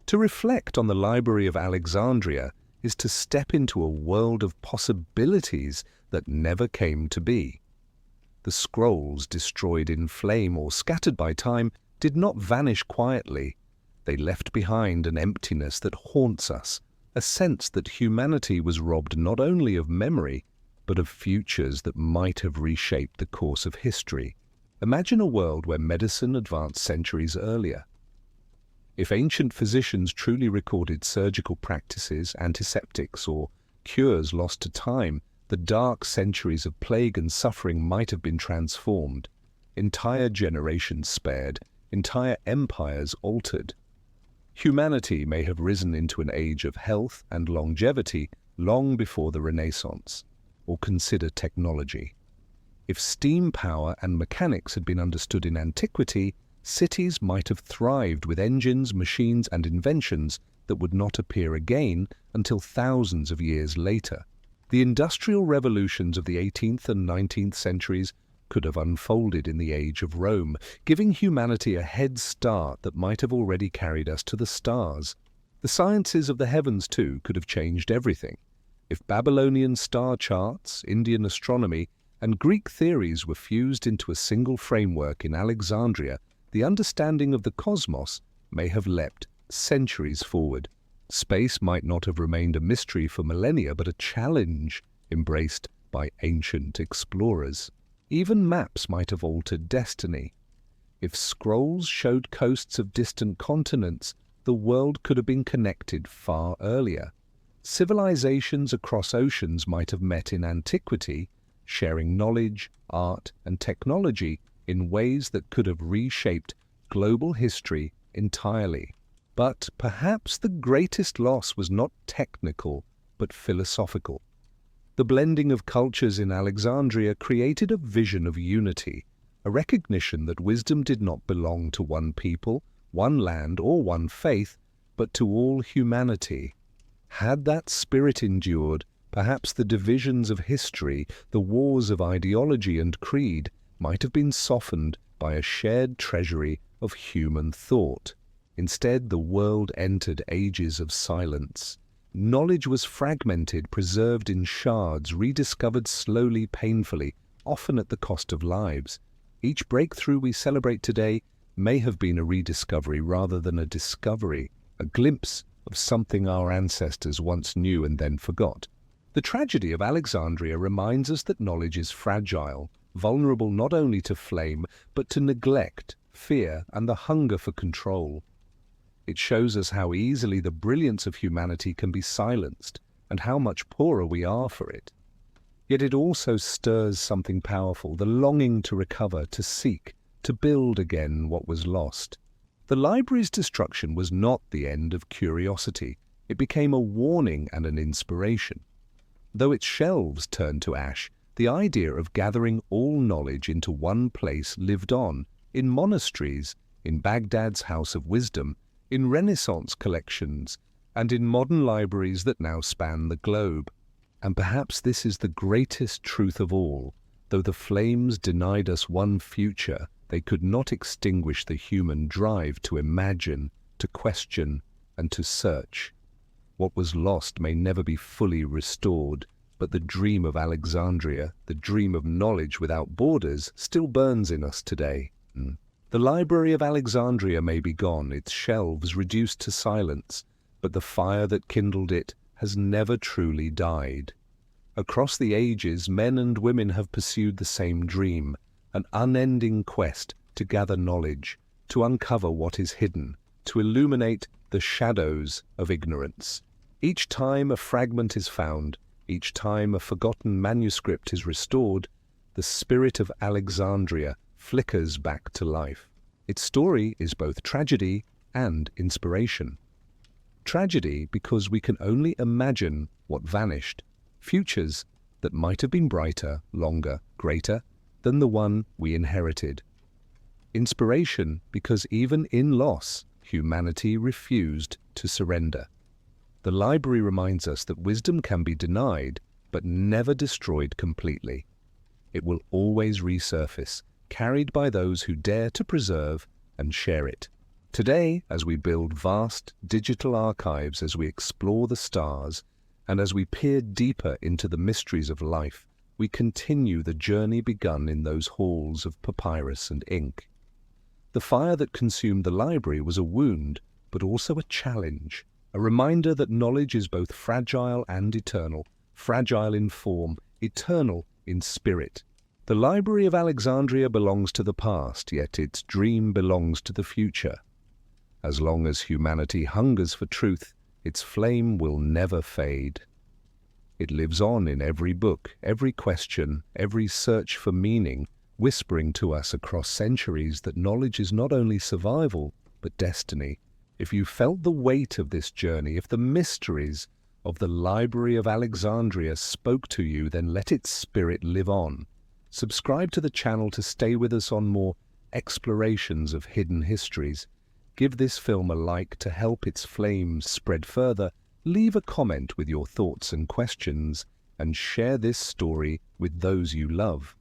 To reflect on the Library of Alexandria is to step into a world of possibilities that never came to be. The scrolls, destroyed in flame or scattered by time, did not vanish quietly. They left behind an emptiness that haunts us, a sense that humanity was robbed not only of memory, but of futures that might have reshaped the course of history. Imagine a world where medicine advanced centuries earlier. If ancient physicians truly recorded surgical practices, antiseptics, or cures lost to time, the dark centuries of plague and suffering might have been transformed, entire generations spared, entire empires altered. Humanity may have risen into an age of health and longevity long before the Renaissance. Or consider technology. If steam power and mechanics had been understood in antiquity, cities might have thrived with engines, machines, and inventions that would not appear again until thousands of years later. The industrial revolutions of the 18th and 19th centuries could have unfolded in the age of Rome, giving humanity a head start that might have already carried us to the stars. The sciences of the heavens, too, could have changed everything. If Babylonian star charts, Indian astronomy, and Greek theories were fused into a single framework in Alexandria, the understanding of the cosmos may have leapt centuries forward. Space might not have remained a mystery for millennia, but a challenge embraced by ancient explorers. Even maps might have altered destiny. If scrolls showed coasts of distant continents, the world could have been connected far earlier. Civilizations across oceans might have met in antiquity, sharing knowledge, art, and technology in ways that could have reshaped global history entirely. But perhaps the greatest loss was not technical, but philosophical. The blending of cultures in Alexandria created a vision of unity, a recognition that wisdom did not belong to one people, one land, or one faith, but to all humanity. Had that spirit endured, perhaps the divisions of history, the wars of ideology and creed, might have been softened by a shared treasury of human thought. Instead, the world entered ages of silence. Knowledge was fragmented, preserved in shards, rediscovered slowly, painfully, often at the cost of lives. Each breakthrough we celebrate today may have been a rediscovery rather than a discovery, a glimpse of something our ancestors once knew and then forgot. The tragedy of Alexandria reminds us that knowledge is fragile, vulnerable not only to flame, but to neglect, fear, and the hunger for control. It shows us how easily the brilliance of humanity can be silenced, and how much poorer we are for it. Yet it also stirs something powerful, the longing to recover, to seek, to build again what was lost. The library's destruction was not the end of curiosity. It became a warning and an inspiration. Though its shelves turned to ash, the idea of gathering all knowledge into one place lived on, in monasteries, in Baghdad's House of Wisdom, in Renaissance collections, and in modern libraries that now span the globe. And perhaps this is the greatest truth of all. Though the flames denied us one future, they could not extinguish the human drive to imagine, to question, and to search. What was lost may never be fully restored, but the dream of Alexandria, the dream of knowledge without borders, still burns in us today. The Library of Alexandria may be gone, its shelves reduced to silence, but the fire that kindled it has never truly died. Across the ages, men and women have pursued the same dream, an unending quest to gather knowledge, to uncover what is hidden, to illuminate the shadows of ignorance. Each time a fragment is found, each time a forgotten manuscript is restored, the spirit of Alexandria flickers back to life. Its story is both tragedy and inspiration. tragedy because we can only imagine what vanished, futures that might have been brighter, longer, greater than the one we inherited. Inspiration because even in loss, humanity refused to surrender. The library reminds us that wisdom can be denied, but never destroyed completely. It will always resurface, carried by those who dare to preserve and share it. Today, as we build vast digital archives, as we explore the stars, and as we peer deeper into the mysteries of life, we continue the journey begun in those halls of papyrus and ink. The fire that consumed the library was a wound, but also a challenge, a reminder that knowledge is both fragile and eternal, fragile in form, eternal in spirit. The Library of Alexandria belongs to the past, yet its dream belongs to the future. As long as humanity hungers for truth, its flame will never fade. It lives on in every book, every question, every search for meaning, whispering to us across centuries that knowledge is not only survival, but destiny. If you felt the weight of this journey, if the mysteries of the Library of Alexandria spoke to you, then let its spirit live on. Subscribe to the channel to stay with us on more explorations of hidden histories. Give this film a like to help its flames spread further. Leave a comment with your thoughts and questions, and share this story with those you love.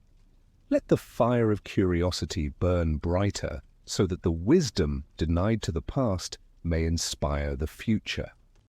Let the fire of curiosity burn brighter, so that the wisdom denied to the past may inspire the future.